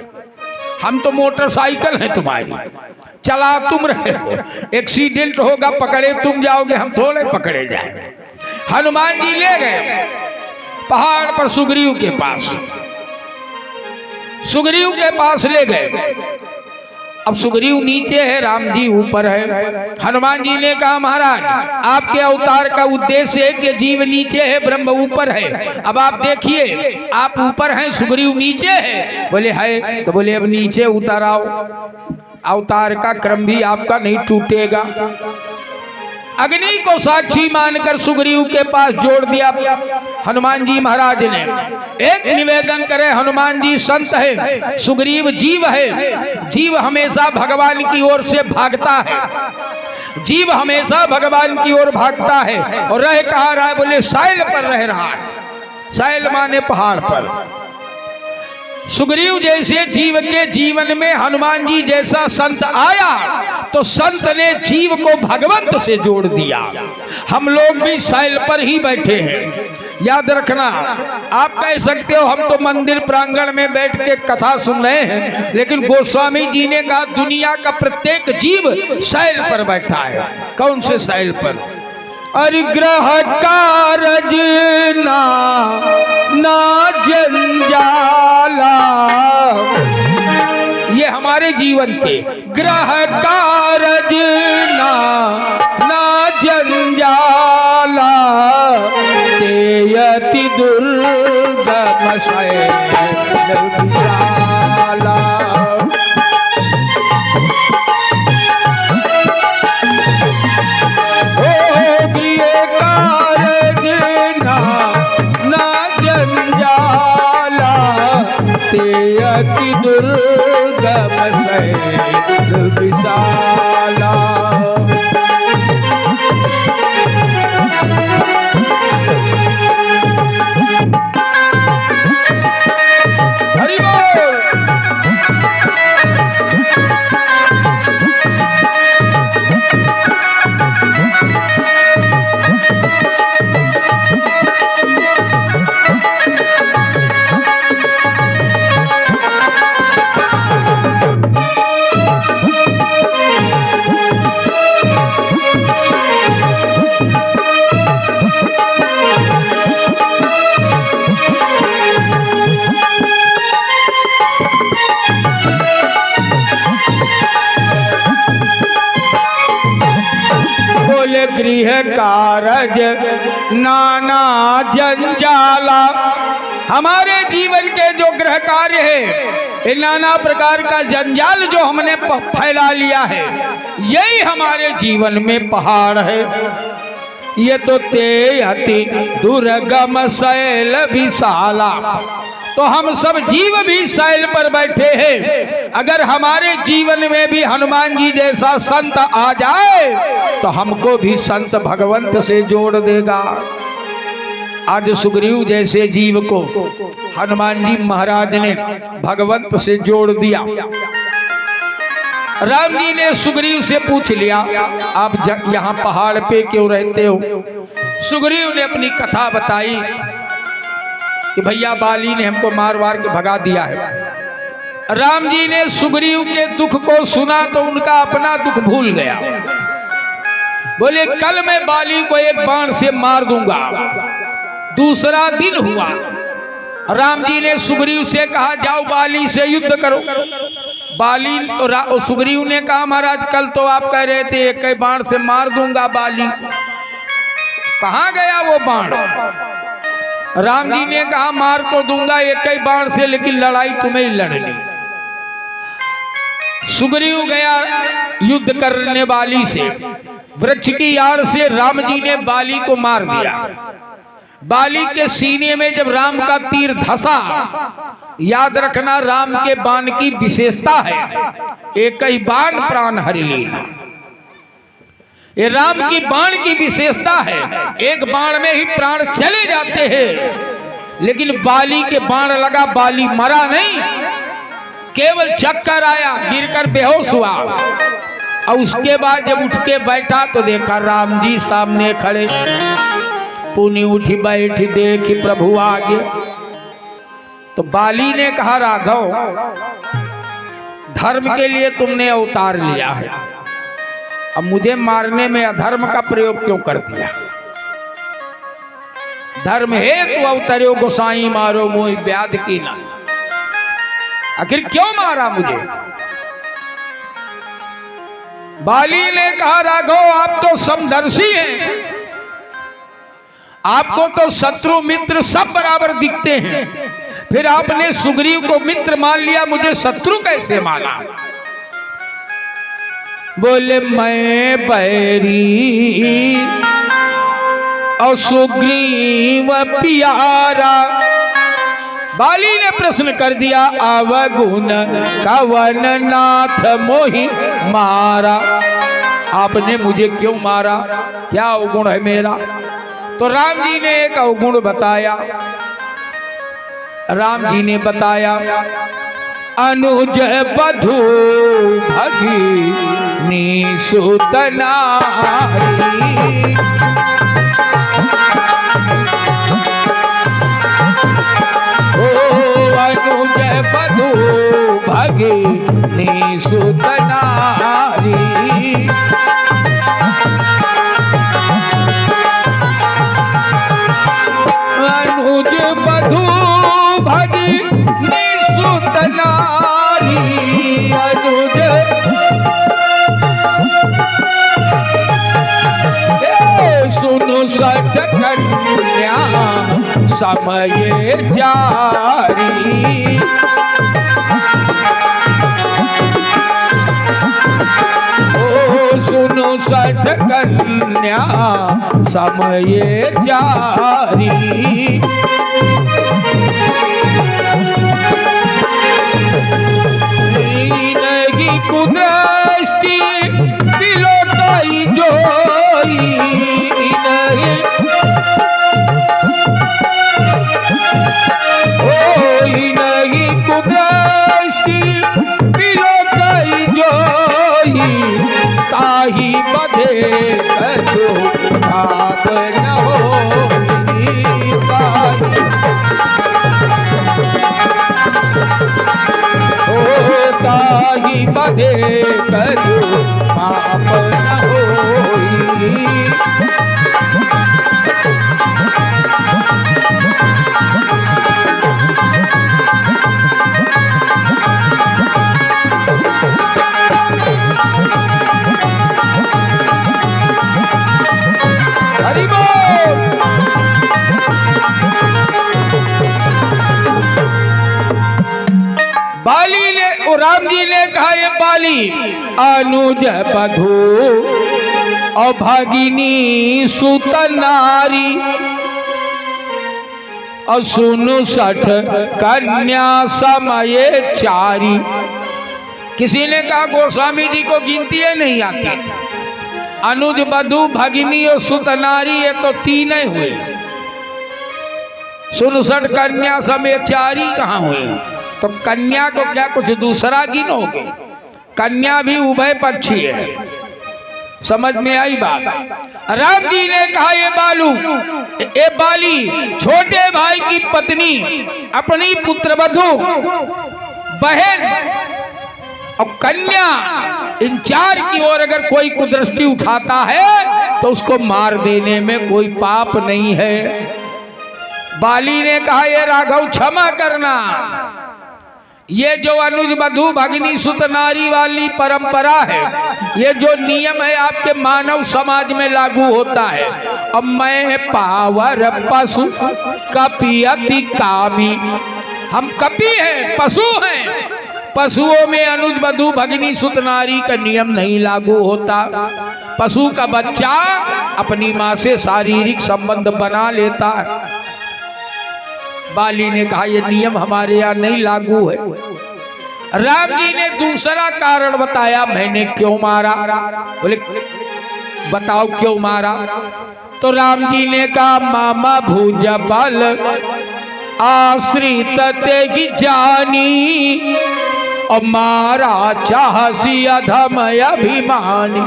हम तो मोटरसाइकिल है तुम्हारी, चला तुम रहे हो, एक्सीडेंट होगा पकड़े तुम जाओगे, हम थोड़े पकड़े जाएंगे। हनुमान जी ले गए पहाड़ पर सुग्रीव के पास, सुग्रीव के पास ले गए। अब सुग्रीव नीचे है, राम जी ऊपर है। हनुमान जी ने कहा महाराज आपके अवतार का उद्देश्य है कि जीव नीचे है ब्रह्म ऊपर है, अब आप देखिए आप ऊपर हैं सुग्रीव नीचे है। बोले है, तो बोले अब नीचे उतर आओ। अवतार का क्रम भी आपका नहीं टूटेगा। अग्नि को साक्षी मानकर सुग्रीव के पास जोड़ दिया हनुमान जी महाराज ने। एक निवेदन करे, हनुमान जी संत है, सुग्रीव जीव है। जीव हमेशा भगवान की ओर से भागता है, जीव हमेशा भगवान की ओर भागता है। और रह कहाँ रहा है? बोले साइल पर रह रहा है। साइल माने पहाड़ पर। सुग्रीव जैसे जीव के जीवन में हनुमान जी जैसा संत आया तो संत ने जीव को भगवंत से जोड़ दिया। हम लोग भी साइल पर ही बैठे हैं। याद रखना, आप कह सकते हो हम तो मंदिर प्रांगण में बैठ के कथा सुन रहे हैं, लेकिन गोस्वामी जी ने कहा दुनिया का प्रत्येक जीव साइल पर बैठा है। कौन से साइल पर? अरिग्रह कारज ना जंजाला, ये हमारे जीवन के ग्रह कारज ना जंजाला, तेयति दुर्गम शैल विशाला। तेयति दुर्गम शैल विशाला। हरि बोल। गृह कारज नाना जंजाला, हमारे जीवन के जो गृह कार्य है, नाना प्रकार का जंजाल जो हमने फैला लिया है, यही हमारे जीवन में पहाड़ है। ये तो तेयति दुर्गम शैल विशाला, तो हम सब जीव भी शैल पर बैठे हैं। अगर हमारे जीवन में भी हनुमान जी जैसा संत आ जाए तो हमको भी संत भगवंत से जोड़ देगा। आज सुग्रीव जैसे जीव को हनुमान जी महाराज ने भगवंत से जोड़ दिया। राम जी ने सुग्रीव से पूछ लिया, आप यहाँ पहाड़ पे क्यों रहते हो? सुग्रीव ने अपनी कथा बताई कि भैया बाली ने हमको मार वार के भगा दिया है। राम जी ने सुग्रीव के दुख को सुना तो उनका अपना दुख भूल गया। बोले कल मैं बाली को एक बाण से मार दूंगा। दूसरा दिन हुआ, राम जी ने सुग्रीव से कहा जाओ बाली से युद्ध करो। बाली सुग्रीव ने कहा महाराज कल तो आप कह रहे थे एक बाण से मार दूंगा बाली, कहाँ गया वो बाण? राम जी ने कहा मार तो दूंगा एक ही बाण से, लेकिन लड़ाई तुम्हें ही लड़नी। सुग्रीव गया युद्ध करने बाली से, वृक्ष की आड़ से राम जी ने बाली को मार दिया। बाली के सीने में जब राम का तीर धंसा, याद रखना राम के बाण की विशेषता है, एक ही बाण प्राण हरि लीना। ये राम की बाण की विशेषता है, एक बाण में ही प्राण चले जाते हैं। लेकिन बाली के बाण लगा, बाली मरा नहीं, केवल चक्कर आया, गिरकर बेहोश हुआ। और उसके बाद जब उठ के बैठा तो देखा राम जी सामने खड़े। पुनि उठी बैठी देखी प्रभु आगे। तो बाली ने कहा राघव, धर्म के लिए तुमने अवतार लिया है, अब मुझे मारने में अधर्म का प्रयोग क्यों कर दिया? धर्म हेतु अवतरो गोसाई मारो मोहि व्याध की ना। आखिर क्यों मारा मुझे? बाली ने कहा राघव आप तो समदर्शी हैं, आपको तो शत्रु मित्र सब बराबर दिखते हैं, फिर आपने सुग्रीव को मित्र मान लिया, मुझे शत्रु कैसे माना? बोले मैं बैरी और सुग्रीव प्यारा। बाली ने प्रश्न कर दिया अवगुण कवन नाथ मोहि मारा। आपने मुझे क्यों मारा, क्या अवगुण है मेरा? तो राम जी ने एक अवगुण बताया। राम जी ने बताया अनुज बधू भगिनी सुत नारी। अनुज बधू भगिनी सुत नारी। अनुज बधू भगिनी सुत नारी। अनुज सुनु सठ कन्या समय जारी। ओ सुनु सठ कन्या समय जारी। नहीं कुदृष्टि बिलोटाई जोई। नहीं होई नहीं कुदृष्टि बिलोटाई जोई। ताही बधे कछु पाप न होई। ताही बधे कछु पाप न होई। हरि बोल। बाली ने राम जी ने कहा ये बाली अनुज बधू और भगिनी सुत नारी और सुनु सठ कन्या समय चारी। किसी ने कहा गोस्वामी जी को गिनती है नहीं आती। अनुज बधू भगिनी और सुत नारी ये तो तीन ही हुए। सुनु सठ कन्या समय चारी कहाँ हुए? तो कन्या को क्या कुछ दूसरा गिनोगे? कन्या भी उभय पक्षी है। समझ में आई बात? राम जी ने कहा ये बाली छोटे भाई की पत्नी अपनी पुत्रवधू बहन और कन्या इन चार की ओर अगर कोई कुदृष्टि उठाता है तो उसको मार देने में कोई पाप नहीं है। बाली ने कहा ये राघव क्षमा करना। ये जो अनुज बधू भगिनी सुत नारी वाली परंपरा है, ये जो नियम है आपके मानव समाज में लागू होता है। अब मैं पावर पशु कपि अति कामी। हम कपि हैं, पशु हैं। पशुओं में अनुज बधू भगिनी सुत नारी का नियम नहीं लागू होता। पशु का बच्चा अपनी माँ से शारीरिक संबंध बना लेता है। बाली ने कहा यह नियम हमारे यहाँ नहीं लागू है। राम जी ने दूसरा कारण बताया मैंने क्यों मारा। बोले बताओ क्यों मारा? तो राम जी ने कहा मामा भुज बल आश्रित तेगी जानी और मारा चाहसी अधम अभिमानी।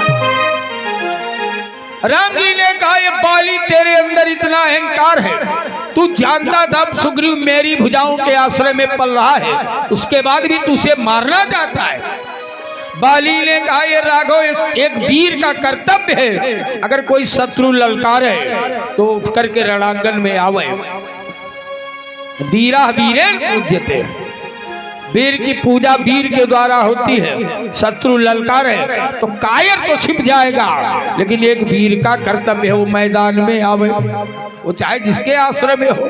राम जी ने कहा ये बाली तेरे अंदर इतना अहंकार है, तू जानता था सुग्रीव मेरी भुजाओं के आश्रय में पल रहा है, उसके बाद भी तू उसे मारना चाहता है। बाली ने कहा ये राघव एक वीर का कर्तव्य है, अगर कोई शत्रु ललकारे तो उठ करके रणांगन में आवे। वीरा वीरेण पूज्यते, वीर की पूजा वीर के द्वारा होती है। शत्रु ललकार है तो कायर तो छिप जाएगा, लेकिन एक वीर का कर्तव्य है वो मैदान में आवे, वो चाहे जिसके आश्रय में हो।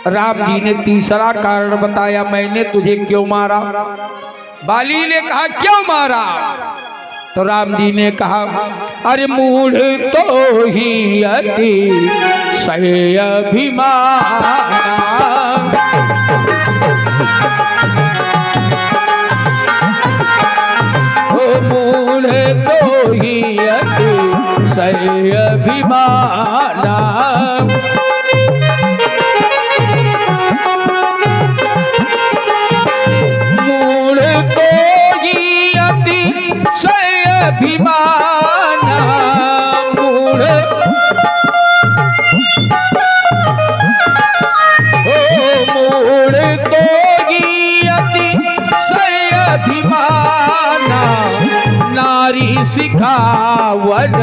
राम जी ने तीसरा कारण बताया मैंने तुझे क्यों मारा। बाली ने कहा क्यों मारा? तो राम जी ने कहा अरे मूढ़ तो ही अति सह अभिमाना, ओ मूढ़ तो ही अति सह अभिमाना, मूढ़ तो ही अति अभिमाना, मूढ़ मूढ़ तो ही अति सह अभिमाना, नारी सिखावन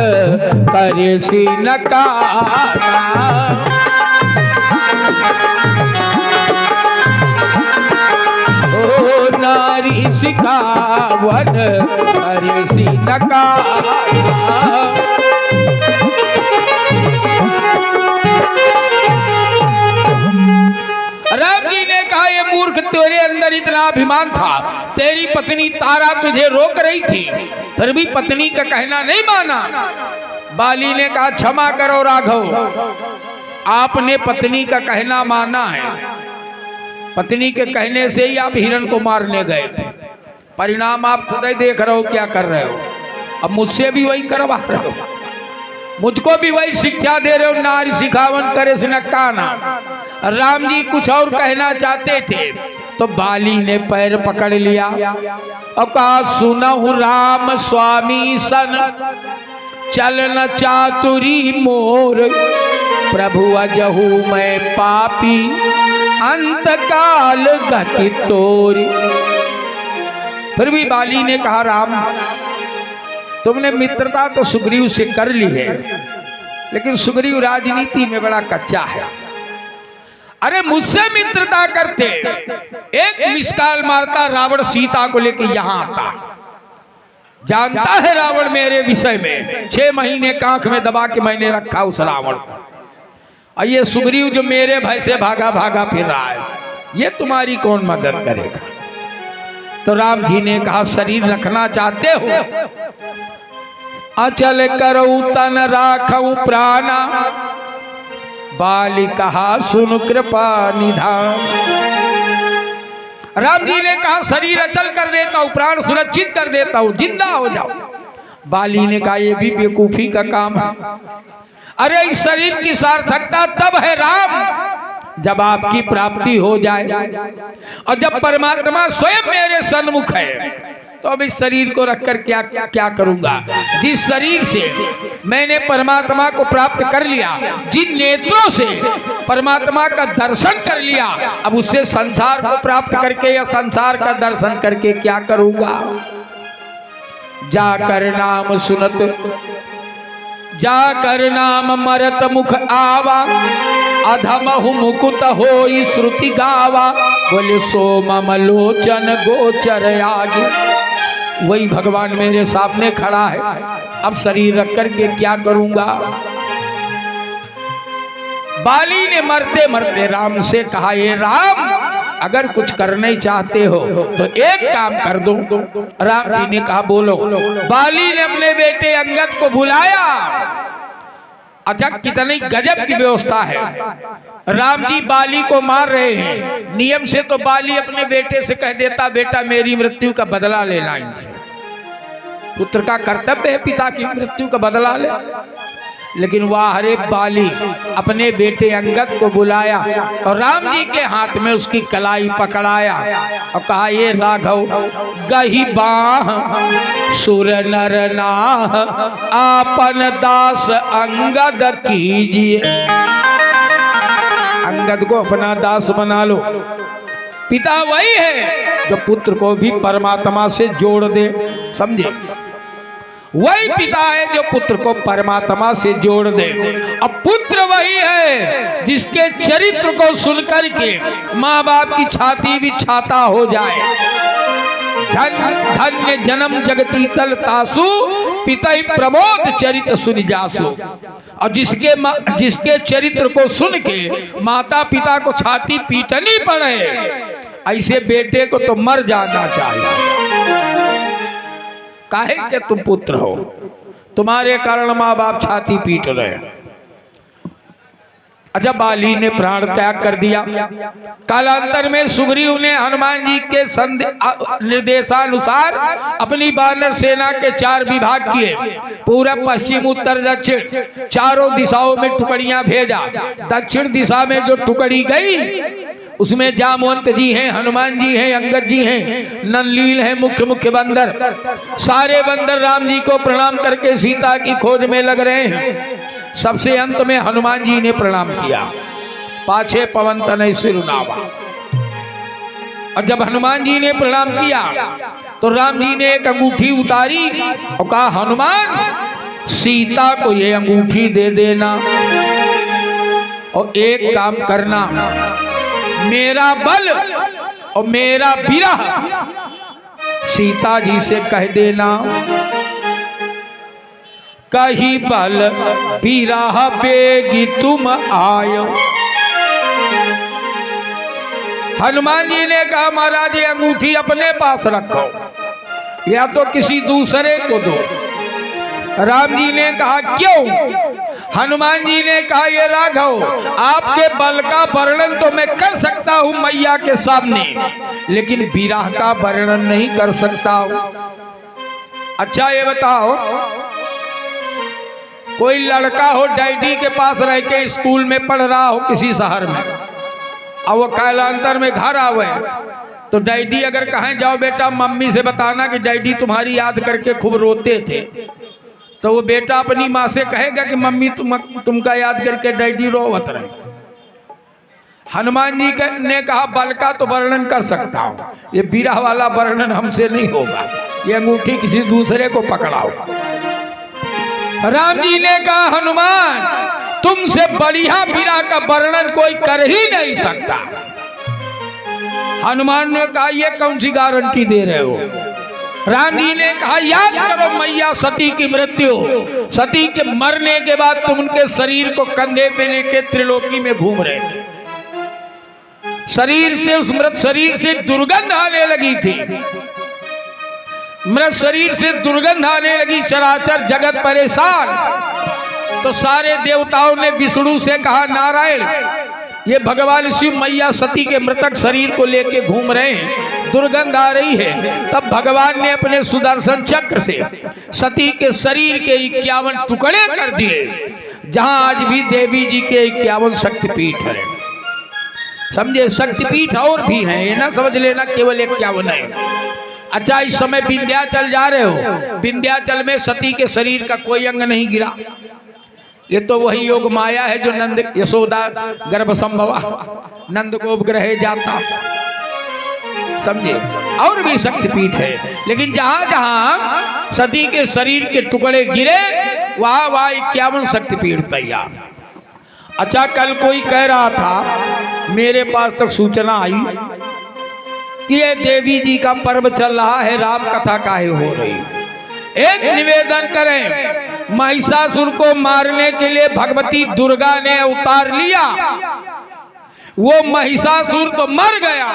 करे सी नकारा, नारी सिखावन करे सी नकारा। राम जी ने कहा ये मूर्ख, तेरे अंदर इतना अभिमान था, तेरी पत्नी तारा तुझे रोक रही थी, फिर भी पत्नी का कहना नहीं माना। बाली ने कहा क्षमा करो राघव, आपने पत्नी का कहना माना है, पत्नी के कहने से ही आप हिरण को मारने गए थे, परिणाम आप खुद ही देख रहे हो क्या कर रहे हो, अब मुझसे भी वही करवा रहे हो, मुझको भी वही शिक्षा दे रहे हो, नारी सिखावन करे से नकाना। राम जी कुछ और कहना चाहते थे तो बाली ने पैर पकड़ लिया और कहा सुनहु राम स्वामी सन चलन चातुरी मोर, प्रभु अजहू मैं पापी अंत काल गति तोरी। फिर भी बाली ने कहा राम तुमने मित्रता तो सुग्रीव से कर ली है, लेकिन सुग्रीव राजनीति में बड़ा कच्चा है। अरे मुझसे मित्रता करते, एक मिसकाल मारता रावण सीता को लेकर यहां आता, जानता है रावण मेरे विषय में, 6 महीने कांख में दबा के मैंने रखा उस रावण को, और ये सुग्रीव जो मेरे भय से भागा भागा फिर रहा है, ये तुम्हारी कौन मदद करेगा? तो राम जी ने कहा शरीर रखना चाहते हो, अचल करऊ तन राखऊ प्राणा, बाली कहा सुन कृपा निधान। राम जी ने कहा शरीर अचल कर देता हूं, प्राण सुरक्षित कर देता हूं, जिंदा हो जाओ। बाली ने कहा यह भी बेवकूफी का काम है, अरे इस शरीर की सार्थकता तब है राम जब आपकी प्राप्ति हो जाए, और जब परमात्मा स्वयं मेरे सन्मुख है तो अब इस शरीर को रखकर क्या करूंगा? जिस शरीर से मैंने परमात्मा को प्राप्त कर लिया, जिन नेत्रों से परमात्मा का दर्शन कर लिया, अब उससे संसार को प्राप्त करके या संसार का दर्शन करके क्या करूंगा? जाकर नाम सुनत, जाकर नाम मरत मुख आवा, अधमहु मुकुत होई श्रुति गावा, बोले सोमम लोचन गोचर आगे। वही भगवान मेरे सामने खड़ा है, अब शरीर रख करके क्या करूंगा? बाली ने मरते मरते राम से कहा ये राम अगर कुछ करने चाहते हो तो एक काम कर दो। राम जी ने कहा बोलो। बाली ने अपने बेटे अंगद को बुलाया। अच्छा कितनी गजब की व्यवस्था है। राम जी बाली को मार रहे हैं, नियम से तो बाली अपने बेटे से कह देता बेटा मेरी मृत्यु का बदला लेना इनसे, पुत्र का कर्तव्य है पिता की मृत्यु का बदला ले, लेकिन वाह रे बाली अपने बेटे अंगद को बुलाया और राम जी के हाथ में उसकी कलाई पकड़ाया और कहा ये राघव गही बाह सुर नर नाह आपन दास अंगद कीजिए। अंगद को अपना दास बना लो। पिता वही है जो पुत्र को भी परमात्मा से जोड़ दे, समझे? वही पिता है जो पुत्र को परमात्मा से जोड़ दे। अब पुत्र वही है जिसके चरित्र को सुनकर के माँ बाप की छाती भी छाता हो जाए। धन्य जन्म जगती तल तासु पिता प्रमोद चरित्र सुन जासु। और जिसके चरित्र को सुन के माता पिता को छाती पीटनी पड़े, ऐसे बेटे को तो मर जाना चाहिए। काहे के तुम पुत्र हो, तुम्हारे कारण माँ बाप छाती पीट रहे हैं। अच्छा, बाली ने प्राण त्याग कर दिया। कालांतर में सुग्रीव ने हनुमान जी के निर्देशानुसार अपनी वानर सेना के 4 विभाग किए, पूरब पश्चिम उत्तर दक्षिण चारों दिशाओं में टुकड़ियां भेजा। दक्षिण दिशा में जो टुकड़ी गई उसमें जामवंत जी हैं, हनुमान जी हैं, अंगद जी हैं, नंदलील हैं, मुख्य मुख्य बंदर। सारे बंदर राम जी को प्रणाम करके सीता की खोज में लग रहे हैं। सबसे अंत में हनुमान जी ने प्रणाम किया, पाछे पवन तनय सिरुनावा। और जब हनुमान जी ने प्रणाम किया तो राम जी ने एक अंगूठी उतारी और कहा, हनुमान सीता को ये अंगूठी दे देना और एक काम करना, मेरा बल और मेरा विरह सीता जी से कह देना, कही बल विरह बेगी तुम आयो। हनुमान जी ने कहा, महाराज ये अंगूठी अपने पास रखो या तो किसी दूसरे को दो। राम जी ने कहा, क्यों? हनुमान जी ने कहा, ये राघव, आपके बल का वर्णन तो मैं कर सकता हूं मैया के सामने, लेकिन विरह का वर्णन नहीं कर सकता हूं। अच्छा ये बताओ, कोई लड़का हो डैडी के पास रह के स्कूल में पढ़ रहा हो किसी शहर में, और वो कालांतर में घर आवे तो डैडी अगर कहें जाओ बेटा मम्मी से बताना कि डैडी तुम्हारी याद करके खूब रोते थे, तो वो बेटा अपनी माँ से कहेगा कि मम्मी तुमका याद करके डैडी रोवत रहे। हनुमान जी ने कहा, बल का तो वर्णन कर सकता हूँ, ये विरह वाला वर्णन हमसे नहीं होगा, ये अंगूठी किसी दूसरे को पकड़ाओ। राम जी ने कहा, हनुमान तुमसे बढ़िया विरह का वर्णन कोई कर ही नहीं सकता। हनुमान ने कहा, ये कौन सी गारंटी दे रहे हो? राम जी ने कहा, याद करो मैया सती की मृत्यु, सती के मरने के बाद तुम उनके शरीर को कंधे पे लेके त्रिलोकी में घूम रहे थे। शरीर से, उस मृत शरीर से दुर्गंध आने लगी थी, मृत शरीर से दुर्गंध आने लगी, चराचर जगत परेशान। तो सारे देवताओं ने विष्णु से कहा, नारायण ये भगवान शिव मैया सती के मृतक शरीर को लेके घूम रहे हैं, दुर्गंध आ रही है। तब भगवान ने अपने सुदर्शन चक्र से सती के शरीर के 51 टुकड़े कर दिए, जहां आज भी देवी जी के 51 शक्तिपीठ है। समझे, शक्तिपीठ और भी हैं, ये ना समझ लेना केवल 51 है। अच्छा, इस समय विंध्याचल जा रहे हो, विंध्याचल में सती के शरीर का कोई अंग नहीं गिरा। ये तो वही योग माया है जो नंद यशोदा गर्भ संभवा, नंद गोप ग्रहे जाता। समझे, और भी शक्तिपीठ है, लेकिन जहां जहां सती के शरीर के टुकड़े गिरे वहां वहां 51 शक्तिपीठ तैयार। अच्छा, कल कोई कह रहा था, मेरे पास तक सूचना आई कि ये देवी जी का पर्व चल रहा है, राम कथा काहे हो रही। एक निवेदन करें, महिषासुर को मारने के लिए भगवती दुर्गा ने अवतार लिया, वो महिषासुर तो मर गया,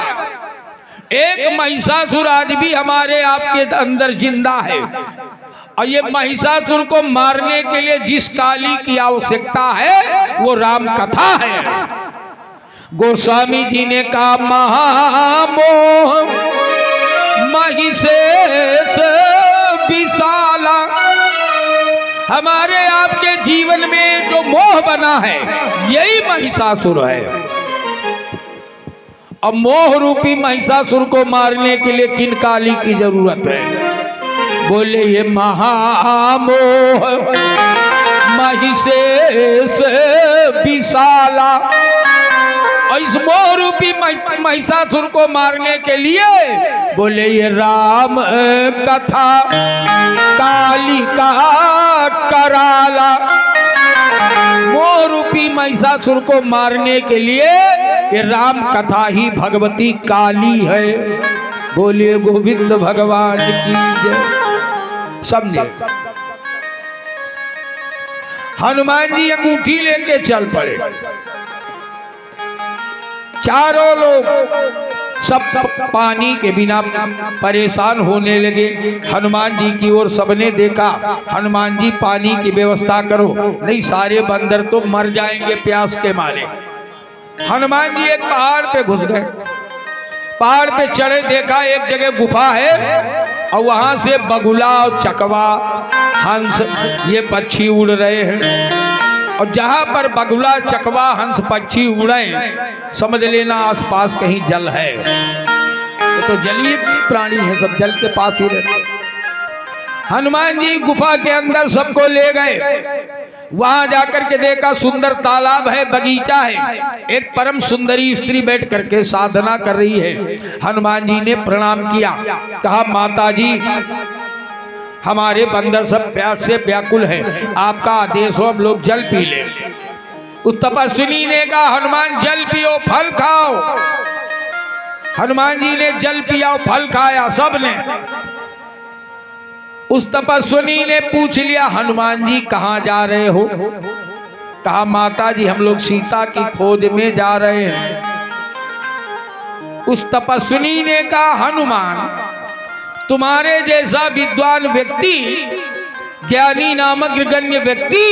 एक महिषासुर आज भी हमारे आपके अंदर जिंदा है। और ये महिषासुर को मारने के लिए जिस काली की आवश्यकता है वो राम कथा है। गोस्वामी जी ने कहा, महामोह महिषेश विशाला, हमारे आपके जीवन में जो मोह बना है यही महिषासुर है। अब मोह रूपी महिषासुर को मारने के लिए किन काली की जरूरत है? बोले, ये महामोह महिषेश विशाला। और इस मोह रूपी महिषासुर को मारने के लिए बोले, ये राम कथा काली का कराला। मोह रूपी महिषासुर को मारने के लिए ये राम कथा ही भगवती काली है। बोलिए गोविंद भगवान की जय। समझे, हनुमान जी अंगूठी लेके चल पड़े। चारों लोग सब पानी के बिना परेशान होने लगे। हनुमान जी की ओर सबने देखा, हनुमान जी पानी की व्यवस्था करो, नहीं सारे बंदर तो मर जाएंगे प्यास के मारे। हनुमान जी एक पहाड़ पे घुस गए, पहाड़ पे चढ़े, देखा एक जगह गुफा है और वहां से बगुला और चकवा हंस ये पक्षी उड़ रहे हैं। और जहां पर बगुला चकवा हंस पक्षी उड़े समझ लेना आसपास कहीं जल है। तो जलीय प्राणी है, सब जल के पास ही रहते। हनुमान जी गुफा के अंदर सबको ले गए। वहां जाकर के देखा सुंदर तालाब है, बगीचा है, एक परम सुंदरी स्त्री बैठ करके साधना कर रही है। हनुमान जी ने प्रणाम किया, कहा माता जी हमारे बंदर सब प्यास से व्याकुल हैं, आपका आदेश हो हम लोग जल पी ले। उस तपस्विनी ने कहा हनुमान जल पियो फल खाओ। हनुमान जी ने जल पिया फल खाया सबने। उस तपस्विनी ने पूछ लिया हनुमान जी कहाँ जा रहे हो? कहा माता जी हम लोग सीता की खोज में जा रहे हैं। उस तपस्विनी ने कहा हनुमान तुम्हारे जैसा विद्वान व्यक्ति, ज्ञानी नामक गण्य व्यक्ति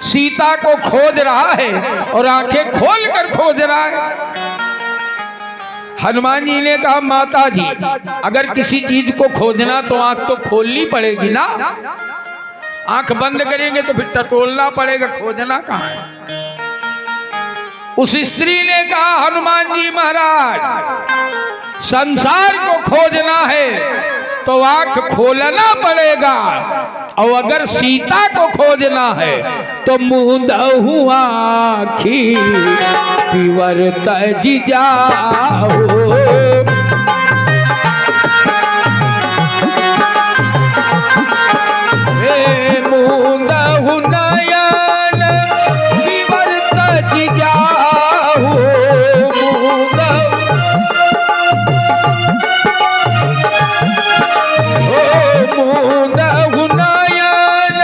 सीता को खोज रहा है और आंखें खोल कर खोज रहा है। हनुमान जी ने कहा माता जी अगर किसी चीज को खोजना तो आंख तो खोलनी पड़ेगी ना, आंख बंद करेंगे तो फिर टटोलना पड़ेगा, खोजना कहाँ है? उस स्त्री ने कहा हनुमान जी महाराज संसार को खोजना है तो आंख खोलना पड़ेगा, और अगर सीता को खोजना है तो मुंदहु आँखी पिवर तज जाओ। मुंदहु नयन पिवर तज जाओ। मुंदहु नयन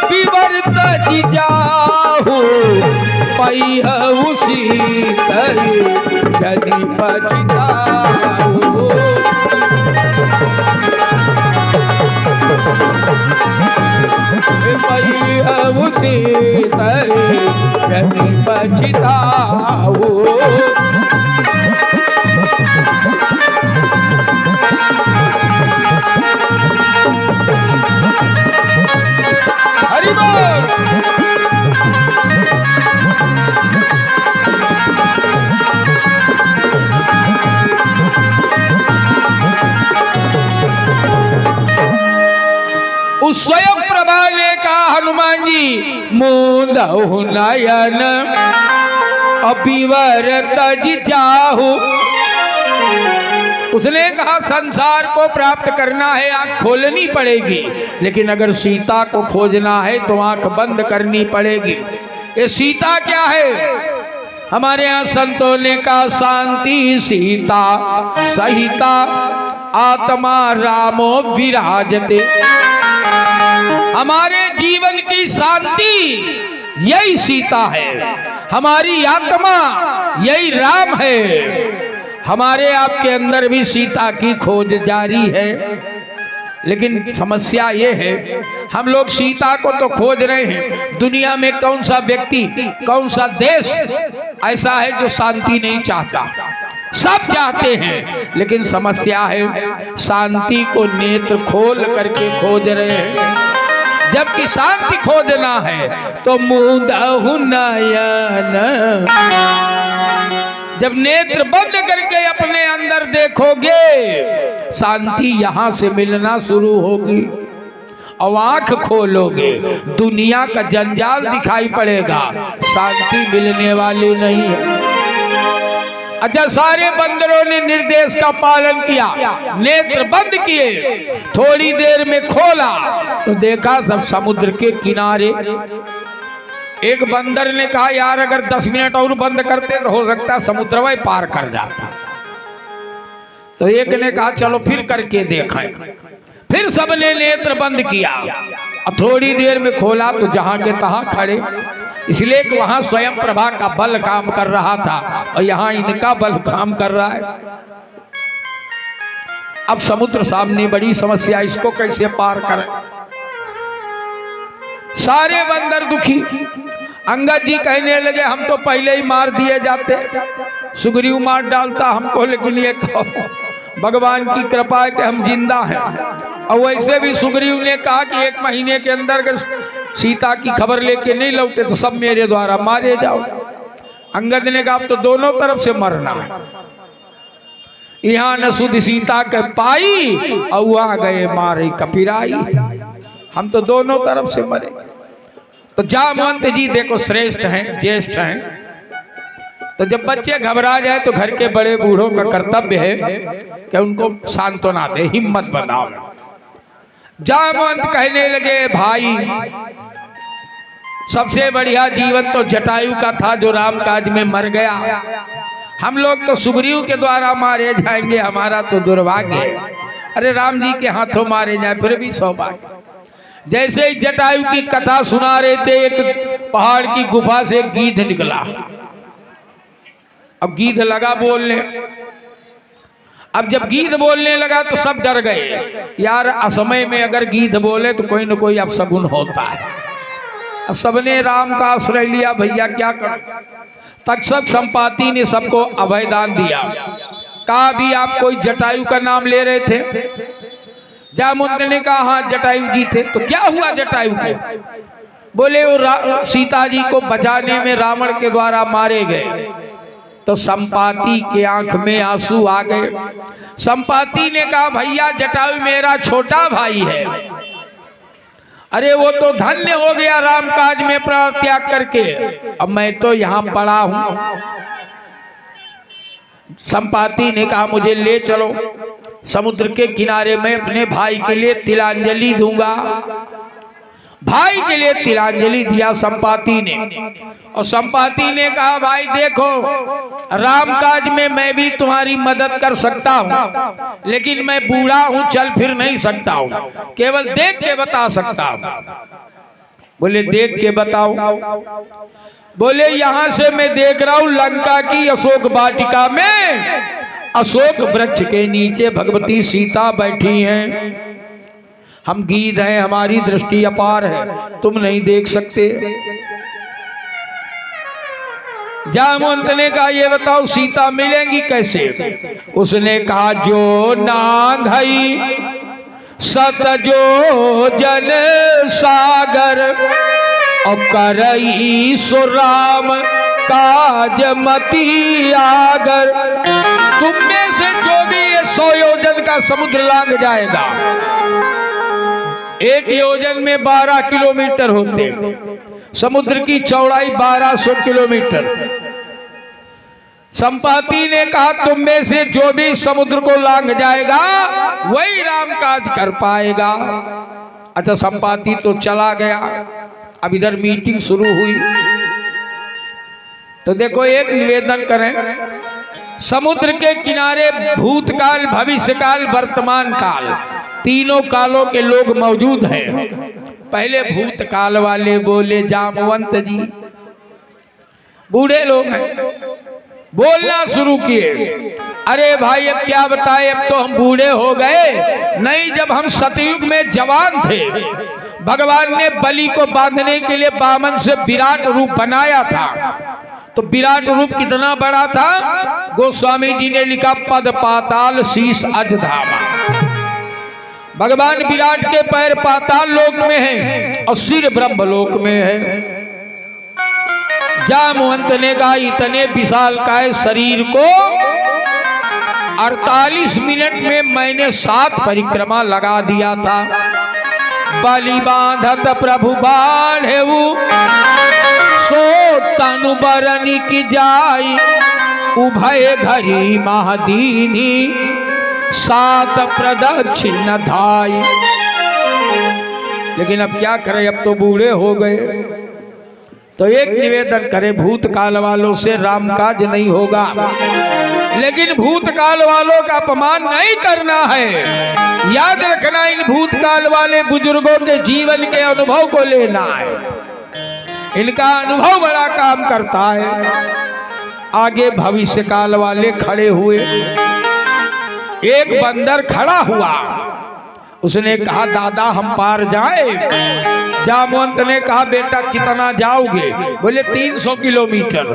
पिवर तज जाओ। पैहु सीतर जनि पछताओ। पैहु सीतर जनि पछताओ। हरि बोल। उस स्वयं प्रभा ने कहा हनुमान जी मुंदहु नयन पिवर तज जाहु। उसने कहा संसार को प्राप्त करना है आंख खोलनी पड़ेगी, लेकिन अगर सीता को खोजना है तो आंख बंद करनी पड़ेगी। ये सीता क्या है? हमारे यहाँ संतों ने कहा शांति सीता सहिता आत्मा रामो विराजते। हमारे जीवन की शांति यही सीता है, हमारी आत्मा यही राम है। हमारे आपके अंदर भी सीता की खोज जारी है, लेकिन समस्या ये है हम लोग सीता को तो खोज रहे हैं। दुनिया में कौन सा व्यक्ति, कौन सा देश ऐसा है जो शांति नहीं चाहता? सब चाहते हैं, लेकिन समस्या है शांति को नेत्र खोल करके खोज रहे हैं। जबकि शांति खोजना है तो मुंदहु नयन, जब नेत्र बंद करके अपने अंदर देखोगे शांति यहां से मिलना शुरू होगी। और आंख खोलोगे दुनिया का जंजाल दिखाई पड़ेगा, शांति मिलने वाली नहीं है। अच्छा सारे बंदरों ने निर्देश का पालन किया, नेत्र बंद किए, थोड़ी देर में खोला तो देखा सब समुद्र के किनारे। एक बंदर ने कहा यार अगर 10 मिनट और बंद करते तो हो सकता समुद्र वही पार कर जाता। तो एक ने कहा चलो फिर करके देखें। फिर सबने नेत्र बंद किया और थोड़ी देर में खोला तो जहां के तहां खड़े। इसलिए कि वहां स्वयं प्रभा का बल काम कर रहा था और यहां इनका बल काम कर रहा है। अब समुद्र सामने बड़ी समस्या, इसको कैसे पार करें। सारे बंदर दुखी। अंगद जी कहने लगे हम तो पहले ही मार दिए जाते, सुग्रीव मार डालता हमको, लेकिन ये भगवान की कृपा है कि हम जिंदा हैं। और वैसे भी सुग्रीव ने कहा कि 1 महीने के अंदर अगर सीता की खबर लेके नहीं लौटे तो सब मेरे द्वारा मारे जाओ। अंगद ने कहा अब तो दोनों तरफ से मरना है। यहाँ न सुध सीता के पाई और वहां गए मारे कपिराई, हम तो दोनों तरफ से मरे। तो जामवंत जी देखो श्रेष्ठ हैं, ज्येष्ठ हैं, तो जब बच्चे घबरा जाए तो घर के बड़े बूढ़ों का कर्तव्य है कि उनको सांत्वना दे, हिम्मत बनाओ। जामवंत कहने लगे भाई सबसे बढ़िया जीवन तो जटायु का था जो राम काज में मर गया। हम लोग तो सुग्रीव के द्वारा मारे जाएंगे, हमारा तो दुर्भाग्य है। अरे राम जी के हाथों मारे जाए फिर भी सौभाग्य। जैसे ही जटायु की कथा सुना रहे थे, एक पहाड़ की गुफा से एक गीध निकला। अब गीध लगा बोलने। अब जब गीध बोलने लगा तो सब डर गए, यार असमय में अगर गीध बोले तो कोई न कोई अपशगुन होता है। अब सबने राम का आश्रय लिया, भैया क्या करें। तक्षक संपाति ने सबको अभयदान दिया। कहा भी आप कोई जटायु का नाम ले रहे थे। जामवंत ने कहा हाँ जटायु जी थे। तो क्या हुआ जटायु को? बोले वो सीता जी को बचाने में रावण के द्वारा मारे गए। तो संपाति के आंख में आंसू आ गए। संपाति ने कहा भैया जटायु मेरा छोटा भाई है, अरे वो तो धन्य हो गया राम काज में प्राण त्याग करके, अब मैं तो यहाँ पड़ा हूं। संपाति ने कहा मुझे ले चलो समुद्र के किनारे, मैं अपने भाई के लिए तिलांजलि दूंगा। भाई के लिए तिलांजलि दिया संपाति ने। और संपाति ने कहा भाई देखो राम काज में मैं भी तुम्हारी मदद कर सकता हूं, लेकिन मैं बूढ़ा हूं, चल फिर नहीं सकता हूं, केवल देख के बता सकता हूं। बोले देख के बताओ। बोले यहां से मैं देख रहा हूं लंका की अशोक वाटिका में अशोक वृक्ष के नीचे भगवती सीता बैठी हैं। हम गीध हैं, हमारी दृष्टि अपार है, तुम नहीं देख सकते। जामवंत ने कहा ये बताओ सीता मिलेंगी कैसे? उसने कहा जो नांगई सत जो जन सागर और करई सो राम काज मती आगर। तुम में से जो भी ये 100 योजन का समुद्र लांग जाएगा, 1 योजन में 12 किलोमीटर होते, समुद्र की चौड़ाई 1200 किलोमीटर। संपाति ने कहा तुम में से जो भी समुद्र को लांग जाएगा वही राम काज कर पाएगा। अच्छा संपाति तो चला गया। अब इधर मीटिंग शुरू हुई। तो देखो एक निवेदन करें, समुद्र के किनारे भूतकाल, भविष्यकाल, वर्तमान काल, तीनों कालों के लोग मौजूद हैं। पहले भूतकाल वाले बोले जामवंत जी, बूढ़े लोग हैं, बोलना शुरू किए। अरे भाई अब क्या बताए, अब तो हम बूढ़े हो गए। नहीं, जब हम सतयुग में जवान थे, भगवान ने बलि को बांधने के लिए बामन से विराट रूप बनाया था। तो विराट रूप कितना बड़ा था? गोस्वामी जी ने लिखा पद पाताल शीश अजधामा। भगवान विराट के पैर पाताल लोक में हैं और सिर ब्रह्मलोक में है। जामवंत ने कहा इतने विशाल काय शरीर को 48 मिनट में मैंने 7 परिक्रमा लगा दिया था। बलि बांधत प्रभु बाढ़ेऊ सो तनु बरनी की जाई उभय घरी महादीनी 7 प्रदक्षिण धाई। लेकिन अब क्या करें, अब तो बूढ़े हो गए। तो एक निवेदन करें, भूतकाल वालों से राम काज नहीं होगा, लेकिन भूतकाल वालों का अपमान नहीं करना है। याद रखना, इन भूतकाल वाले बुजुर्गों के जीवन के अनुभव को लेना है। इनका अनुभव बड़ा काम करता है। आगे भविष्य काल वाले खड़े हुए। एक बंदर खड़ा हुआ, उसने कहा दादा हम पार जाए। जामवंत ने कहा बेटा कितना जाओगे? बोले 300 किलोमीटर।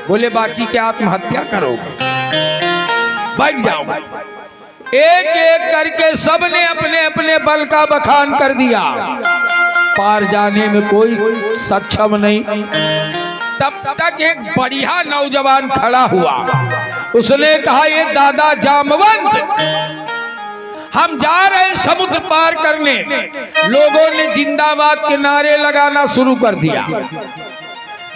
बोले बाकी क्या आत्महत्या करोगे? बैठ जाओ। एक एक करके सबने अपने अपने बल का बखान कर दिया। पार जाने में कोई सक्षम नहीं। तब तक एक बढ़िया नौजवान खड़ा हुआ। उसने कहा ये दादा जामवंत, हम जा रहे हैं समुद्र पार करने। लोगों ने जिंदाबाद के नारे लगाना शुरू कर दिया।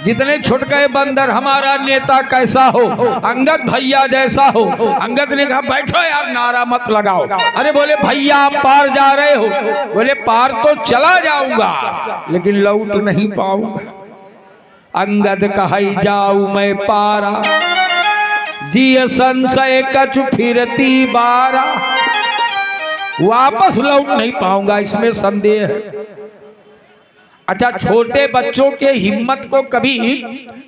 जितने छुट गए बंदर, हमारा नेता कैसा हो, अंगद भैया जैसा हो। अंगद ने कहा बैठो यार, नारा मत लगाओ। अरे बोले भैया आप पार जा रहे हो? बोले पार तो चला जाऊंगा लेकिन लौट नहीं पाऊंगा। अंगद कही जाऊ मैं पारा, जिय संशय कछु फिरती बारा। वापस लौट नहीं पाऊंगा, इसमें संदेह है। अच्छा, छोटे बच्चों के हिम्मत को कभी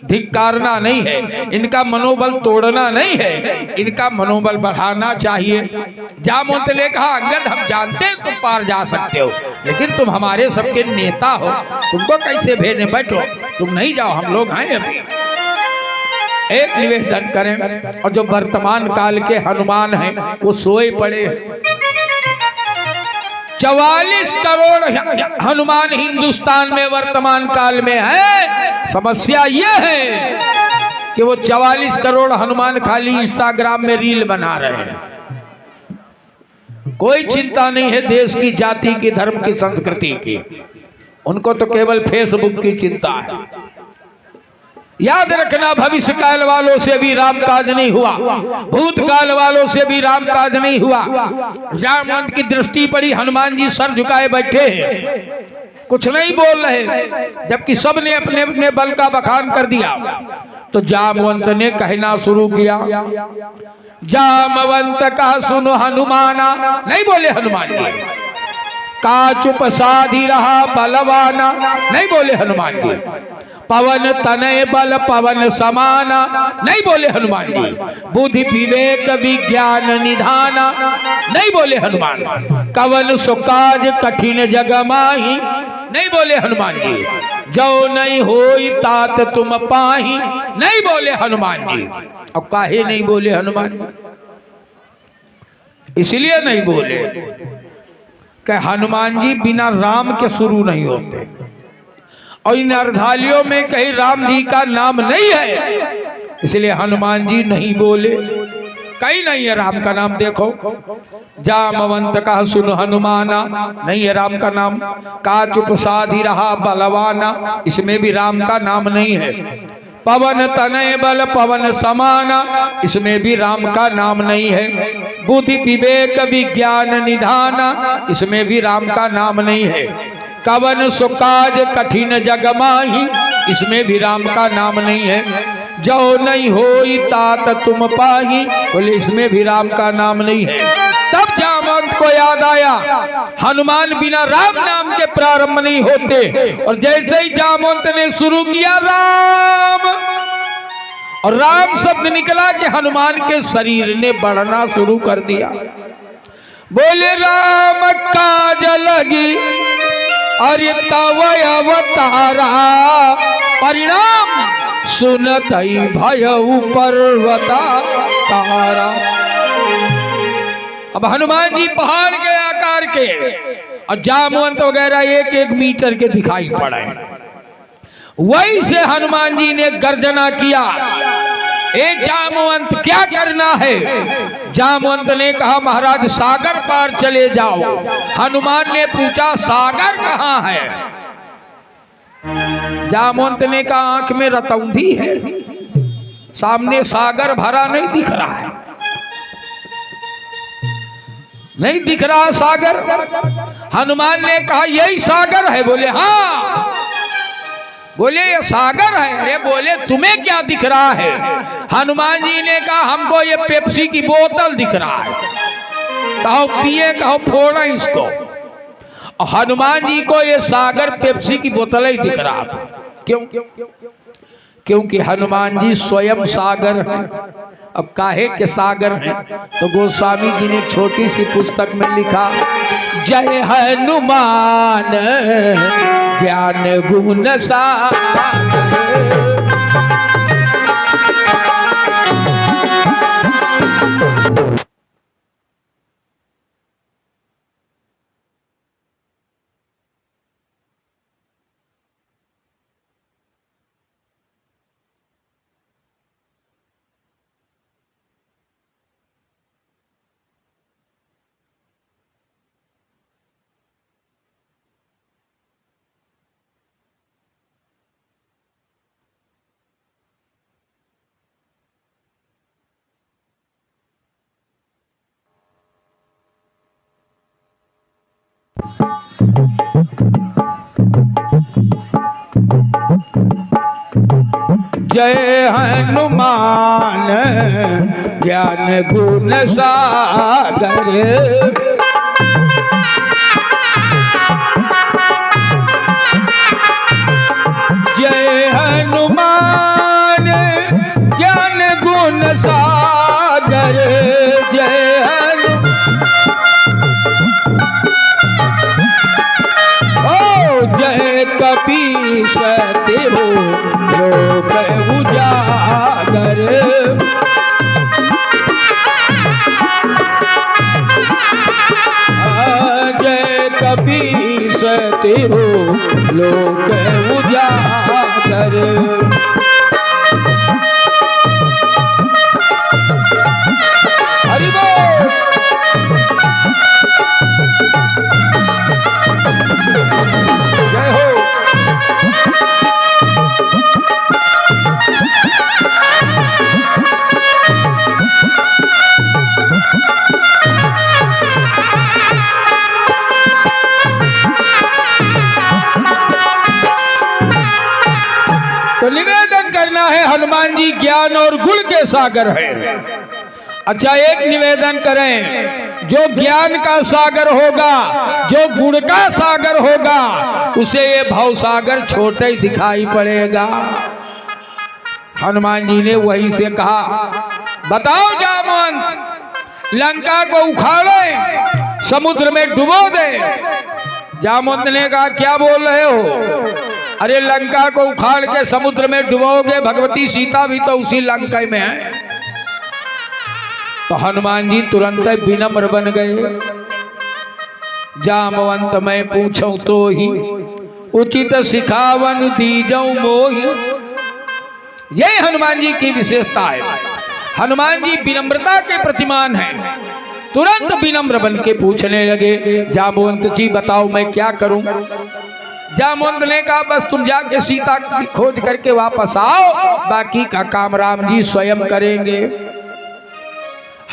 धिक्कारना नहीं है, इनका मनोबल तोड़ना नहीं है, इनका मनोबल बढ़ाना चाहिए। जामवंत ने कहा अंगद हम जानते हैं तुम पार जा सकते हो, लेकिन तुम हमारे सबके नेता हो, तुमको कैसे भेजें? बैठो, तुम नहीं जाओ, हम लोग आए अभी। एक निवेदन करें, और जो वर्तमान काल के हनुमान हैं वो सोए पड़े। 44 करोड़ हनुमान हिंदुस्तान में वर्तमान काल में है। समस्या यह है कि वो 44 करोड़ हनुमान खाली इंस्टाग्राम में रील बना रहे हैं। कोई चिंता नहीं है देश की, जाति की, धर्म की, संस्कृति की। उनको तो केवल फेसबुक की चिंता है। याद रखना, भविष्य काल वालों से भी राम काज नहीं हुआ, भूतकाल वालों से भी राम काज नहीं हुआ। जामवंत की दृष्टि पड़ी, हनुमान जी सर झुकाए बैठे हैं, कुछ नहीं बोल रहे, जबकि सबने अपने अपने बल का बखान कर दिया। तो जामवंत ने कहना शुरू किया, जामवंत का सुनो हनुमाना। नहीं बोले हनुमान जी। का चुप साधी रहा बलवाना। नहीं बोले हनुमान जी। पवन तनय बल पवन समाना। नहीं बोले हनुमान जी। बुद्धि विवेक विज्ञान निधाना। नहीं बोले हनुमान। कवन सुकाज कठिन जग माही। नहीं बोले हनुमान जी। जो नहीं होई तात तुम पाही। नहीं बोले हनुमान जी। अब काहे नहीं बोले हनुमान जी? इसलिए नहीं बोले कि हनुमान जी बिना राम के शुरू नहीं होते, और इन अर्धालियों में कहीं राम जी का नाम नहीं है, इसलिए हनुमान जी नहीं बोले। कहीं नहीं है राम का नाम। देखो, जामवंत का सुन हनुमाना, नहीं है राम का नाम। का चुप साधी रहा बलवाना, इसमें भी राम का नाम नहीं है। पवन तनय बल पवन समाना, इसमें भी राम का नाम नहीं है। बुद्धि विवेक विज्ञान निधाना, इसमें भी राम का नाम नहीं है। कवन सुकाज कठिन जग माही, इसमें भी राम का नाम नहीं है। जो नहीं होई तात तुम पाही, बोले इसमें भी राम का नाम नहीं है। तब जामवंत को याद आया, हनुमान बिना राम नाम के प्रारंभ नहीं होते। और जैसे ही जामवंत ने शुरू किया राम, और राम शब्द निकला कि हनुमान के शरीर ने बढ़ना शुरू कर दिया। बोले राम काज लगी अरे तव अवतारा, परिणाम सुनत भय पर्वता तारा। अब हनुमान जी पहाड़ के आकार के, और जामवंत वगैरह 1-1 मीटर के दिखाई पड़े। वहीं से हनुमान जी ने गर्जना किया, ए जामवंत क्या करना है? जामवंत ने कहा महाराज सागर पार चले जाओ। हनुमान ने पूछा सागर कहाँ है? जामवंत ने कहा आंख में रतौंधी है, सामने सागर भरा नहीं दिख रहा है। नहीं दिख रहा सागर? हनुमान ने कहा यही सागर है। बोले हाँ। बोले ये सागर है? अरे बोले तुम्हें क्या दिख रहा है? हनुमान जी ने कहा हमको ये पेप्सी की बोतल दिख रहा है, कहो पिए, कहो फोड़ा इसको। और हनुमान जी को ये सागर पेप्सी की बोतल ही दिख रहा था। क्यों? क्योंकि हनुमान जी स्वयं सागर हैं। अब काहे के सागर हैं? तो गोस्वामी जी ने छोटी सी पुस्तक में लिखा, जय हनुमान ज्ञान गुण सागर। जय हनुमान ज्ञान गुण सागर। जय हनुमान ज्ञान गुण सागर। जय जय कपीस देहो लोक उजागर। जय कपीस देहो लोक उजागर। हरि बोल। जय हो। तो निवेदन करना है, हनुमान जी ज्ञान और गुण के सागर है। अच्छा, एक निवेदन करें, जो ज्ञान का सागर होगा, जो गुण का सागर होगा, उसे ये भवसागर छोटा ही दिखाई पड़ेगा। हनुमान जी ने वही से कहा, बताओ जामवंत, लंका को उखाड़े, समुद्र में डुबो दे। जामवंत ने कहा, क्या बोल रहे हो? अरे लंका को उखाड़ के समुद्र में डुबोगे, भगवती सीता भी तो उसी लंका में है। तो हनुमान जी तुरंत विनम्र बन गए। जामवंत मैं पूछूं तो ही, उचित सिखावन दीजऊं मोहि। यही हनुमान जी की विशेषता है। हनुमान जी विनम्रता के प्रतिमान हैं। तुरंत विनम्र बन के पूछने लगे, जामवंत जी बताओ मैं क्या करूं? जामवंत ने कहा, बस तुम जाके सीता की खोज करके वापस आओ, बाकी का काम राम जी स्वयं करेंगे।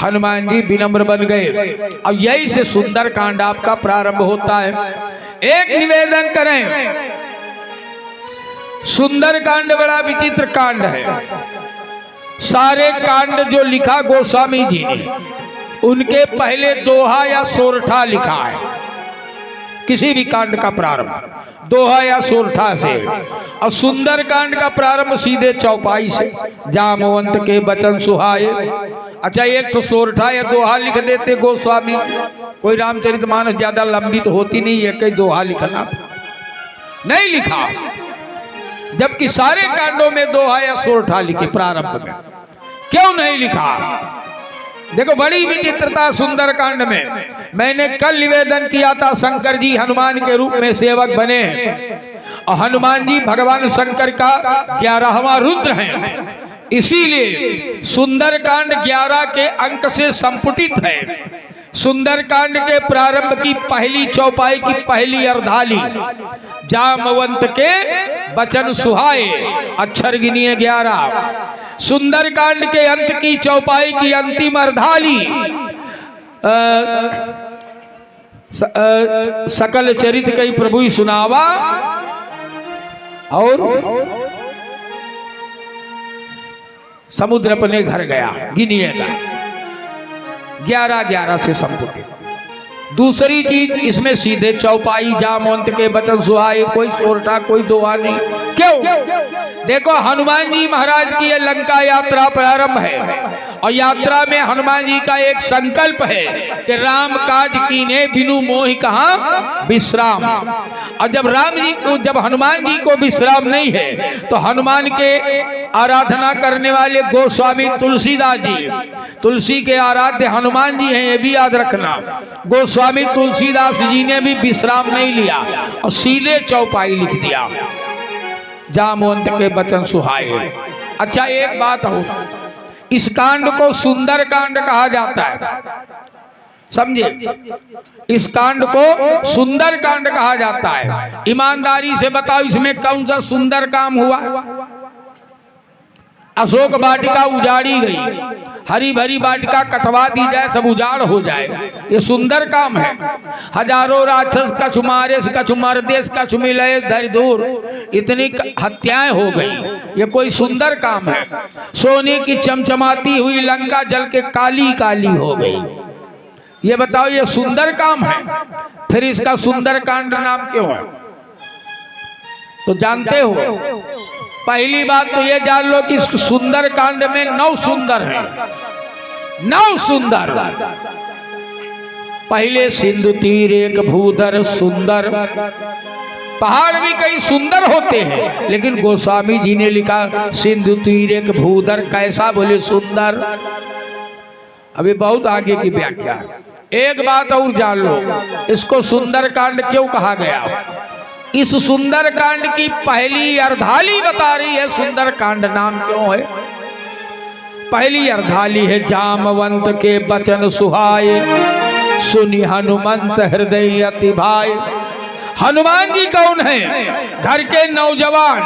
हनुमान जी विनम्र बन गए। अब यही से सुंदर कांड आपका प्रारंभ होता है। एक निवेदन करें, सुंदर कांड बड़ा विचित्र कांड है। सारे कांड जो लिखा गोस्वामी जी ने, उनके पहले दोहा या सोरठा लिखा है। किसी भी कांड का प्रारंभ दोहा या सोरठा से, और सुंदर कांड का प्रारंभ सीधे चौपाई से, जामवंत के वचन सुहाए। अच्छा, एक तो सोरठा या दोहा लिख देते गोस्वामी, कोई रामचरितमानस ज्यादा लंबी तो होती नहीं है, कई दोहा लिखना नहीं लिखा। जबकि सारे कांडों में दोहा या सोरठा लिखे प्रारंभ में, क्यों नहीं लिखा? देखो बड़ी विचित्रता सुंदर कांड में। मैंने कल निवेदन किया था, शंकर जी हनुमान के रूप में सेवक बने हैं और हनुमान जी भगवान शंकर का 11वां रुद्र हैं। इसीलिए सुंदर कांड 11 के अंक से संपुटित है। सुंदर कांड के प्रारंभ की पहली चौपाई की पहली अर्धाली, जामवंत के वचन सुहाए, अक्षर गिनिए 11। सुंदर कांड के अंत की चौपाई की अंतिम अर्धाली, सकल चरित कई प्रभु ही सुनावा, और समुद्र अपने घर गया, गिनिएगा 11-11 से संपुटित। दूसरी चीज इसमें सीधे चौपाई, जामवंत के वचन सुहाए, कोई सोरठा कोई दोहा नहीं। क्यों? देखो हनुमान जी महाराज की ये लंका यात्रा प्रारंभ है और यात्रा में हनुमान जी का एक संकल्प है कि राम काज कीन्हे बिनु मोहि कहाँ विश्राम। और जब हनुमान जी को विश्राम नहीं है तो हनुमान के आराधना करने वाले गोस्वामी तुलसीदास जी, तुलसी के आराध्य हनुमान जी हैं, ये भी याद रखना। गोस्वामी तुलसीदास जी ने भी विश्राम नहीं लिया और सीधे चौपाई लिख दिया, जामवंत के बचन सुहाए। अच्छा एक बात हो, इस कांड को सुंदर कांड कहा जाता है, समझे? इस कांड को सुंदर कांड कहा जाता है। ईमानदारी से बताओ इसमें कौन सा सुंदर काम हुआ? अशोक वाटिका उजाड़ी गई, हरी भरी वाटिका कटवा दी जाए, सब उजाड़ हो जाए, ये सुंदर काम है। हजारों राक्षस कछु मारे कछु मर देश कछु मिले धर दूर, इतनी हत्याएं हो गई, ये कोई सुंदर काम है? सोने की चमचमाती हुई लंका जल के काली काली हो गई, ये बताओ ये सुंदर काम है? फिर इसका सुंदर कांड नाम क्यों है? तो जानते हो, पहली बात तो ये जान लो कि इस सुंदर कांड में 9 सुंदर हैं, 9 सुंदर। पहले सिंधु तीर एक भूधर सुंदर, पहाड़ भी कई सुंदर होते हैं, लेकिन गोस्वामी जी ने लिखा सिंधु तीर एक भूधर, कैसा? बोले सुंदर। अभी बहुत आगे की व्याख्या है। एक बात और जान लो, इसको सुंदर कांड क्यों कहा गया? इस सुंदर कांड की पहली अर्धाली बता रही है सुंदर कांड नाम क्यों है। पहली अर्धाली है जामवंत के बचन सुहाए, सुनि हनुमंत हृदय अति भाए। हनुमान जी कौन है? घर के नौजवान।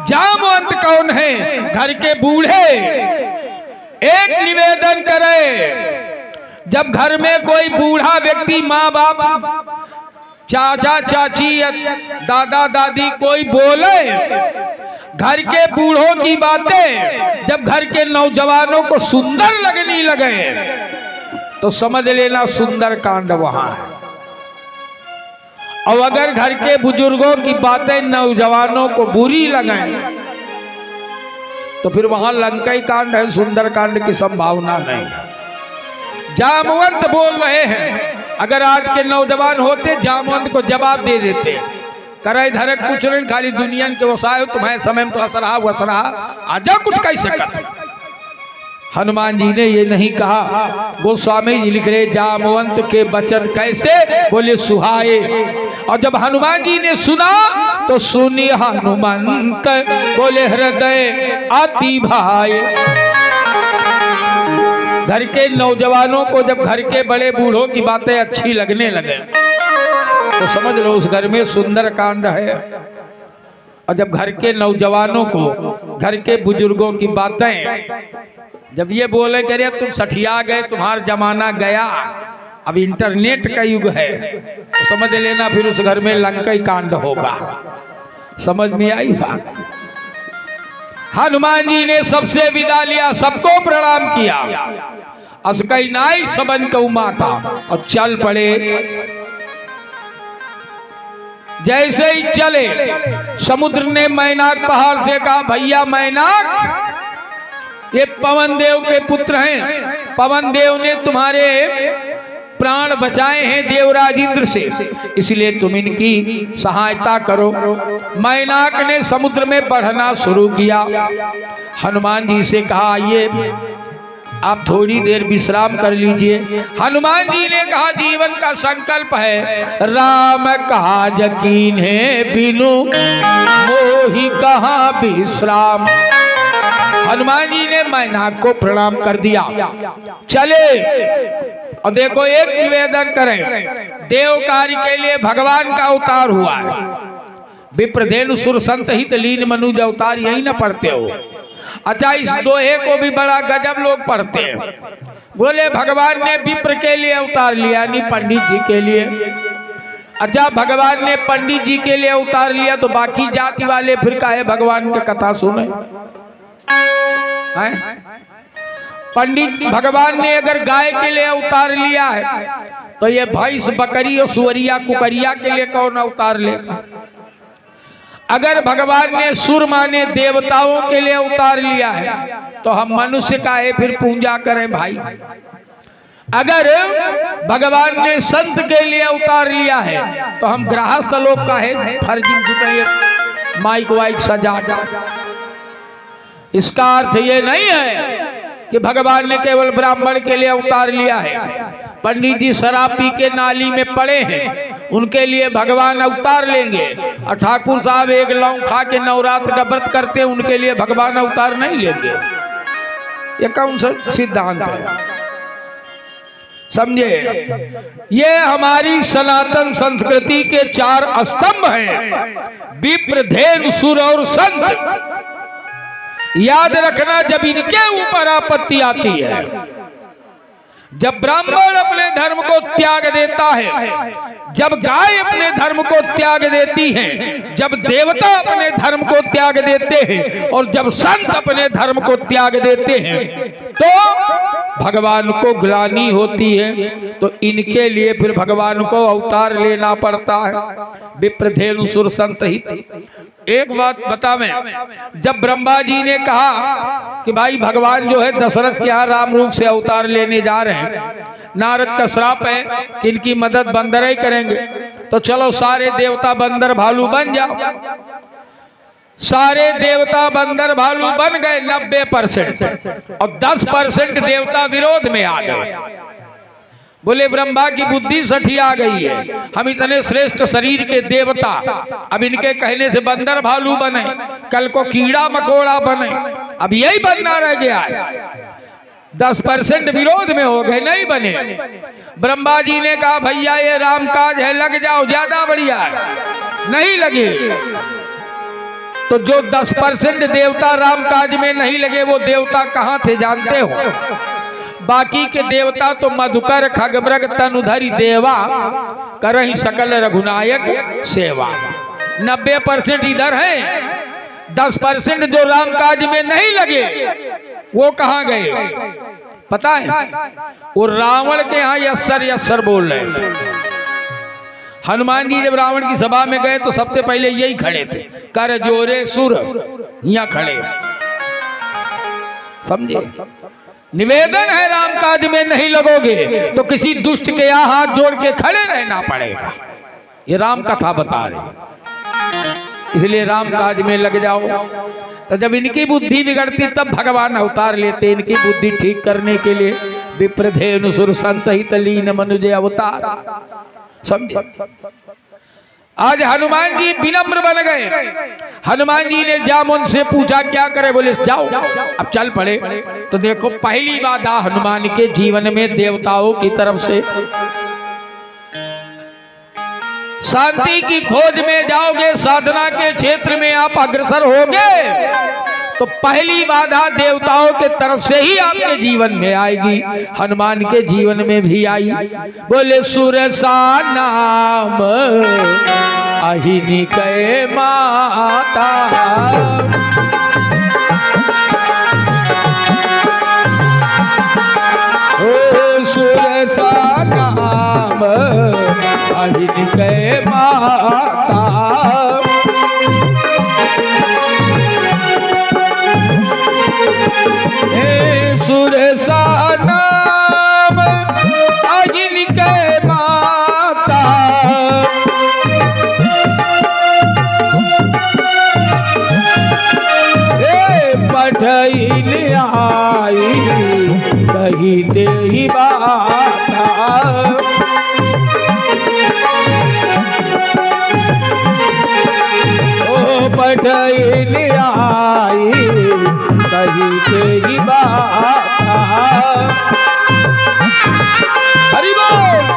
जामवंत कौन है? घर के बूढ़े। एक निवेदन करे, जब घर में कोई बूढ़ा व्यक्ति, माँ बाप, चाचा चाची, दादा दादी कोई बोले घर के बूढ़ों की बातें, जब घर के नौजवानों को सुंदर लगने लगे तो समझ लेना सुंदर कांड वहां है। और अगर घर के बुजुर्गों की बातें नौजवानों को बुरी लगे तो फिर वहां लंकाई कांड है, सुंदर कांड की संभावना नहीं। जामवंत बोल रहे हैं, अगर आज के नौजवान होते जामवंत को जवाब दे देते, करे धरक कुछ नहीं, खाली दुनिया के वसाए, तुम्हारे समय में तो असरहा वसरहा, आजा कुछ कह सकत। हनुमान जी ने ये नहीं कहा। गोस्वामी जी लिख रहे जामवंत के बचन कैसे? बोले सुहाए। और जब हनुमान जी ने सुना तो सुनी हनुमंत, बोले हृदय अति भाए। घर के नौजवानों को जब घर के बड़े बूढ़ों की बातें अच्छी लगने लगे तो समझ लो उस घर में सुंदर कांड है। और जब घर के नौजवानों को घर के बुजुर्गों की बातें जब ये बोले कि अरे अब तुम सठिया गए, तुम्हारा जमाना गया, अब इंटरनेट का युग है, तो समझ लेना फिर उस घर में लंकाई कांड होगा। समझ में आई बात? हनुमान जी ने सबसे विदा लिया, सबको प्रणाम किया, असकई नाई सबन को माता और चल पड़े। जैसे ही चले समुद्र ने मैनाक पहाड़ से कहा, भैया मैनाक ये पवन देव के पुत्र हैं, पवन देव ने तुम्हारे प्राण बचाए हैं देवराज इंद्र से, इसलिए तुम इनकी सहायता करो। मैनाक ने समुद्र में बढ़ना शुरू किया। हनुमान जी से कहा ये आप थोड़ी देर विश्राम कर लीजिए। हनुमान जी ने कहा जीवन का संकल्प है राम काज कीन्हे बिनु मोहि कहाँ विश्राम। हनुमान जी ने मैनाक को प्रणाम कर दिया, चले। और देखो एक निवेदन करें, देव कार्य के लिए भगवान का अवतार हुआ है। विप्रधेनु सुर संत हित लीन मनुज अवतार यही ना पढ़ते हो? अच्छा इस दोहे को भी बड़ा गजब लोग पढ़ते हैं। बोले भगवान ने विप्र के लिए अवतार लिया, नहीं पंडित जी के लिए। अच्छा भगवान ने पंडित जी के लिए अवतार लिया तो बाकी जाति वाले फिर काहे भगवान की कथा सुने? पंडित भगवान ने अगर गाय के लिए अवतार लिया है तो ये भैंस बकरी और सुअरिया कुकरिया के लिए कौन अवतार लेगा? अगर भगवान ने सुर माने देवताओं के लिए अवतार लिया है तो हम मनुष्य का है फिर पूजा करें भाई। अगर भगवान ने संत के लिए अवतार लिया है तो हम गृहस्थ लोग का है फर्जी जुटे माइक वाइक सजा। इसका अर्थ ये नहीं है कि भगवान ने केवल ब्राह्मण के लिए अवतार लिया है। पंडित जी शराब पी के नाली में पड़े हैं, उनके लिए भगवान अवतार लेंगे, और ठाकुर साहब एक लौंग खा के नवरात्र का व्रत करते हैं, उनके लिए भगवान अवतार नहीं लेंगे। ये कौन सा सिद्धांत है? समझे? ये हमारी सनातन संस्कृति के 4 स्तंभ हैं, विप्र, धेनु, सुर और संत। याद रखना, जब इनके ऊपर आपत्ति आती है, जब ब्राह्मण अपने धर्म को त्याग देता है, जब गाय अपने धर्म को त्याग देती है, जब देवता अपने धर्म को त्याग देते हैं, और जब संत अपने धर्म को त्याग देते हैं, तो भगवान को ग्लानि होती है। तो इनके लिए फिर भगवान को अवतार लेना पड़ता है। विप्र, धेनु, सुर, संत हित। एक बात बता मैं, जब ब्रह्मा जी ने कहा कि भाई भगवान जो है दशरथ के यहाँ राम रूप से अवतार लेने जा रहे हैं, नारद का श्राप है कि इनकी मदद बंदर ही करेंगे, तो चलो सारे देवता बंदर भालू बन जाओ। सारे देवता बंदर भालू बन गए 90%, और 10% देवता विरोध में आ गए। बोले ब्रह्मा की बुद्धि सठिया गई है, हम इतने श्रेष्ठ शरीर के देवता अब इनके कहने से बंदर भालू बने, कल को कीड़ा मकोड़ा बने, अब यही बनना रह गया है। 10% विरोध में हो गए, नहीं बने। ब्रह्मा जी ने कहा भैया ये राम काज है, लग जाओ, ज्यादा बढ़िया है। नहीं लगे तो जो 10% देवता राम काज में नहीं लगे, वो देवता कहाँ थे जानते हो? बाकी के देवता तो मधुकर, खगमृग, तनुधरि देवा, करहि सकल रघुनायक सेवा। 90% इधर है, 10% जो राम काज में नहीं लगे वो कहाँ गए पता है? वो रावण के यहाँ यस्सर यस्सर बोल रहे थे। हनुमान जी जब रावण की सभा में गए तो सबसे पहले यही खड़े थे, कर जोरे सुर, यहाँ खड़े। समझे? निवेदन है, राम काज में नहीं लगोगे तो किसी दुष्ट के यहाँ हाथ जोड़ के खड़े रहना पड़ेगा। ये राम कथा बता रहे, इसलिए राम काज में लग जाओ। तो जब इनकी बुद्धि बिगड़ती तब भगवान अवतार लेते, इनकी बुद्धि ठीक करने के लिए। विप्र, धेनु, सुर, संत हित लीन मनुज अवतार। समझे? आज हनुमान जी विनम्र बन गए। हनुमान जी ने जामुन से पूछा क्या करे, बोले जाओ। अब चल पड़े तो देखो पहली बाधा हनुमान के जीवन में देवताओं की तरफ से। शांति की खोज में जाओगे, साधना के क्षेत्र में आप अग्रसर होगे तो पहली बाधा देवताओं के तरफ से ही आपके जीवन में आएगी। हनुमान के जीवन में भी आई। बोले सुरसा नाम अहिनी कै माता, ओ सुरसा नाम अहिनी कै माता, सुरसा नाम अहिनी कै माता, पठैल आई कही दे बाता, ओ पठैल आई कही दे बाता। हरि बोल।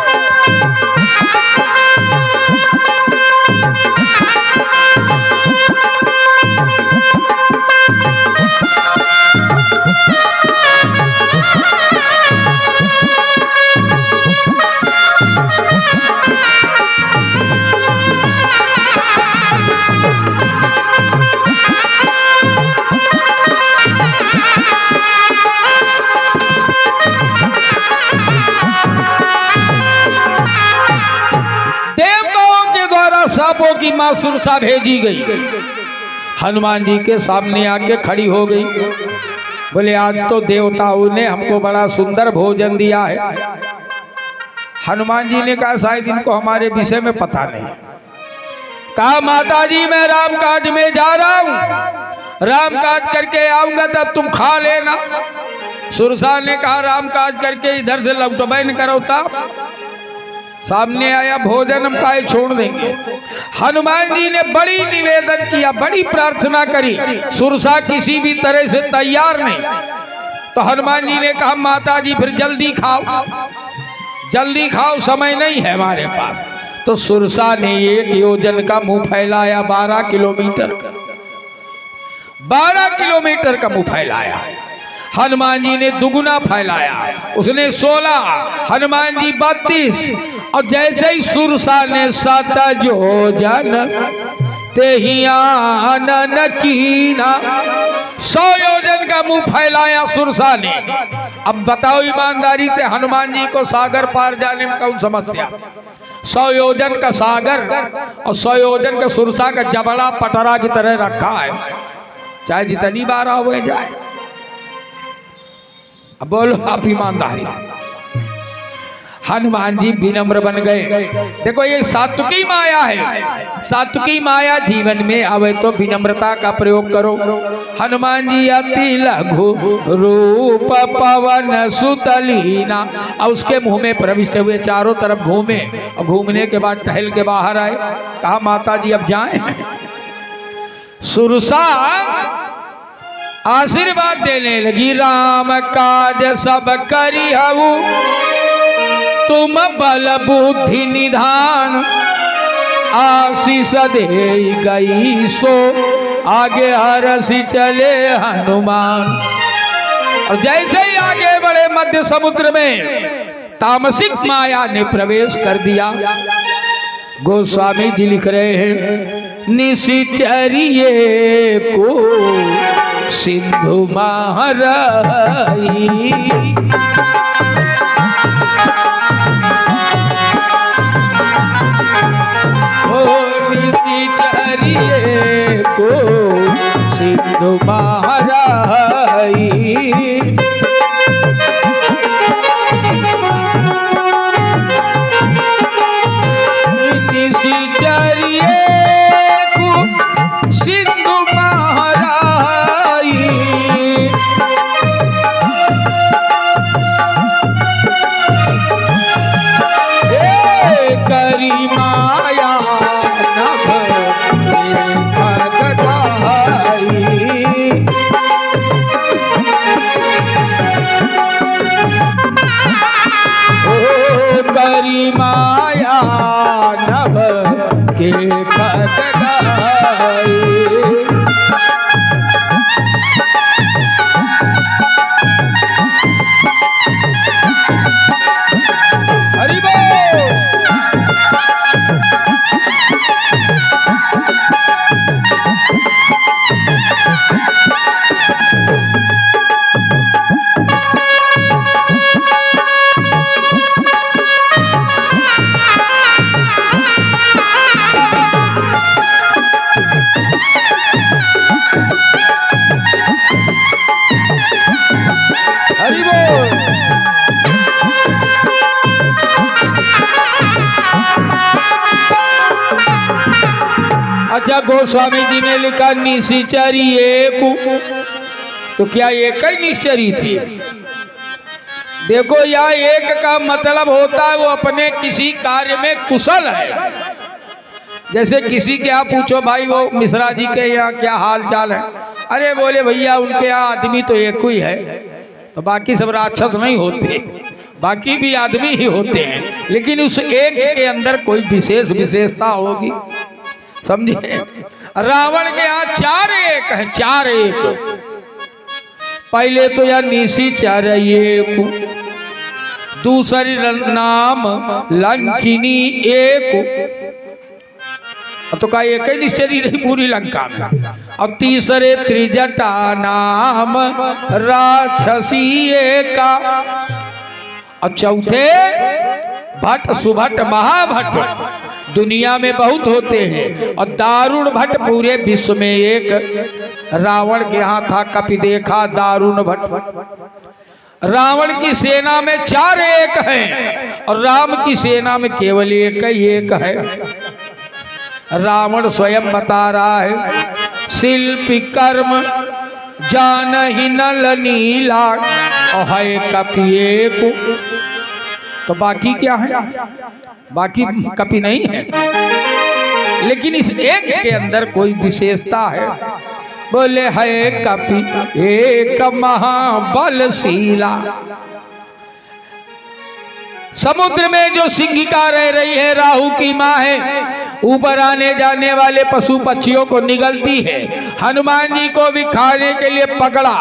माँ सुरसा भेजी गई, हनुमान जी के सामने आके खड़ी हो गई। बोले आज तो देवताओं ने हमको बड़ा सुंदर भोजन दिया है। हनुमान जी ने कहा शायद इनको हमारे विषय में पता नहीं। कहा माता जी मैं रामकाज में जा रहा हूं, रामकाज करके आऊंगा तब तुम खा लेना। सुरसा ने कहा रामकाज करके इधर से लौटबे न करो तब सामने आया भोजन हम काहे छोड़ देंगे। हनुमान जी ने बड़ी निवेदन किया, बड़ी प्रार्थना करी, सुरसा किसी भी तरह से तैयार नहीं। तो हनुमान जी ने कहा माता जी फिर जल्दी खाओ, जल्दी खाओ, समय नहीं है हमारे पास। तो सुरसा ने 1 योजन का मुंह फैलाया, 12 किलोमीटर का, 12 किलोमीटर का मुंह फैलाया। हनुमान जी ने दुगुना फैलाया, उसने 16, हनुमान जी 32, और जैसे ही सुरसा ने 7 योजन तेहि आनन कीना, 100 योजन का मुंह फैलाया सुरसा ने। अब बताओ ईमानदारी से हनुमान जी को सागर पार जाने में कौन समस्या? 100 योजन का सागर और 100 योजन का सुरसा का जबड़ा पटरा की तरह रखा है, चाहे जितनी बार हुए जाए। अब बोलो आप ईमानदारी से। हनुमान जी विनम्र बन गए। देखो ये सात्विकी माया है, सात्विकी माया जीवन में आवे तो विनम्रता का प्रयोग करो। हनुमान जी अति लघु रूप पवन सुतलीना, और उसके मुंह में प्रविष्ट हुए, चारों तरफ घूमे और घूमने के बाद टहल के बाहर आए। कहा माता जी अब जाएं। सुरसा आशीर्वाद देने लगी, राम काज सब करी हऊ, तुम बल बुद्धि निधान, आशीष दे गई सो आगे हरसी चले हनुमान। और जैसे ही आगे बढ़े मध्य समुद्र में तामसिक माया ने प्रवेश कर दिया। गोस्वामी जी लिख रहे हैं निशिचरिये को सिंधु महाराई, निशिचरिये को सिंधु महाराई, निशिचरिये को सिंधु महाराई, करी माया नभ खगड़ाई, करी माया नभ के खगड़ाई। हरि बोल। हरि बोल। अच्छा गोस्वामी जी ने लिखा निशिचरी एक, तो क्या एक ही निश्चरी थी? देखो यह एक का मतलब होता है वो अपने किसी कार्य में कुशल है। जैसे किसी के यहाँ पूछो भाई वो मिश्रा जी के यहाँ क्या हाल चाल है, अरे बोले भैया उनके यहाँ आदमी तो एक ही है, तो बाकी सब राक्षस नहीं होते, बाकी भी आदमी ही होते हैं, लेकिन उस एक के अंदर कोई विशेष विशेषता होगी, समझे। रावण के यहाँ 4 एक है, 4 एक। पहले तो यह निशिचर एक, दूसरी नाम लंकिनी एक, तो का एक ही निश्चरी रही पूरी लंका में। और तीसरे त्रिजटा नाम राक्षसी एका, और चौथे भट्ट सुभट महाभट्ट दुनिया में बहुत होते हैं और दारुण भट्ट पूरे विश्व में एक। रावण के यहाँ था, कभी देखा दारुण भट्ट। रावण की सेना में 4 एक हैं और राम की सेना में केवल एक ही एक है। रावण स्वयं बता रहा है, शिल्पी कर्म जान ही नल नीला और है कपि एक। तो बाकी क्या है? बाकी कपि नहीं है, लेकिन इस एक के अंदर कोई विशेषता है। बोले है कपि एक महाबलशीला। समुद्र में जो सिंहिका रह रही है, राहु की माँ है, ऊपर आने जाने वाले पशु पक्षियों को निगलती है। हनुमान जी को भी खाने के लिए पकड़ा।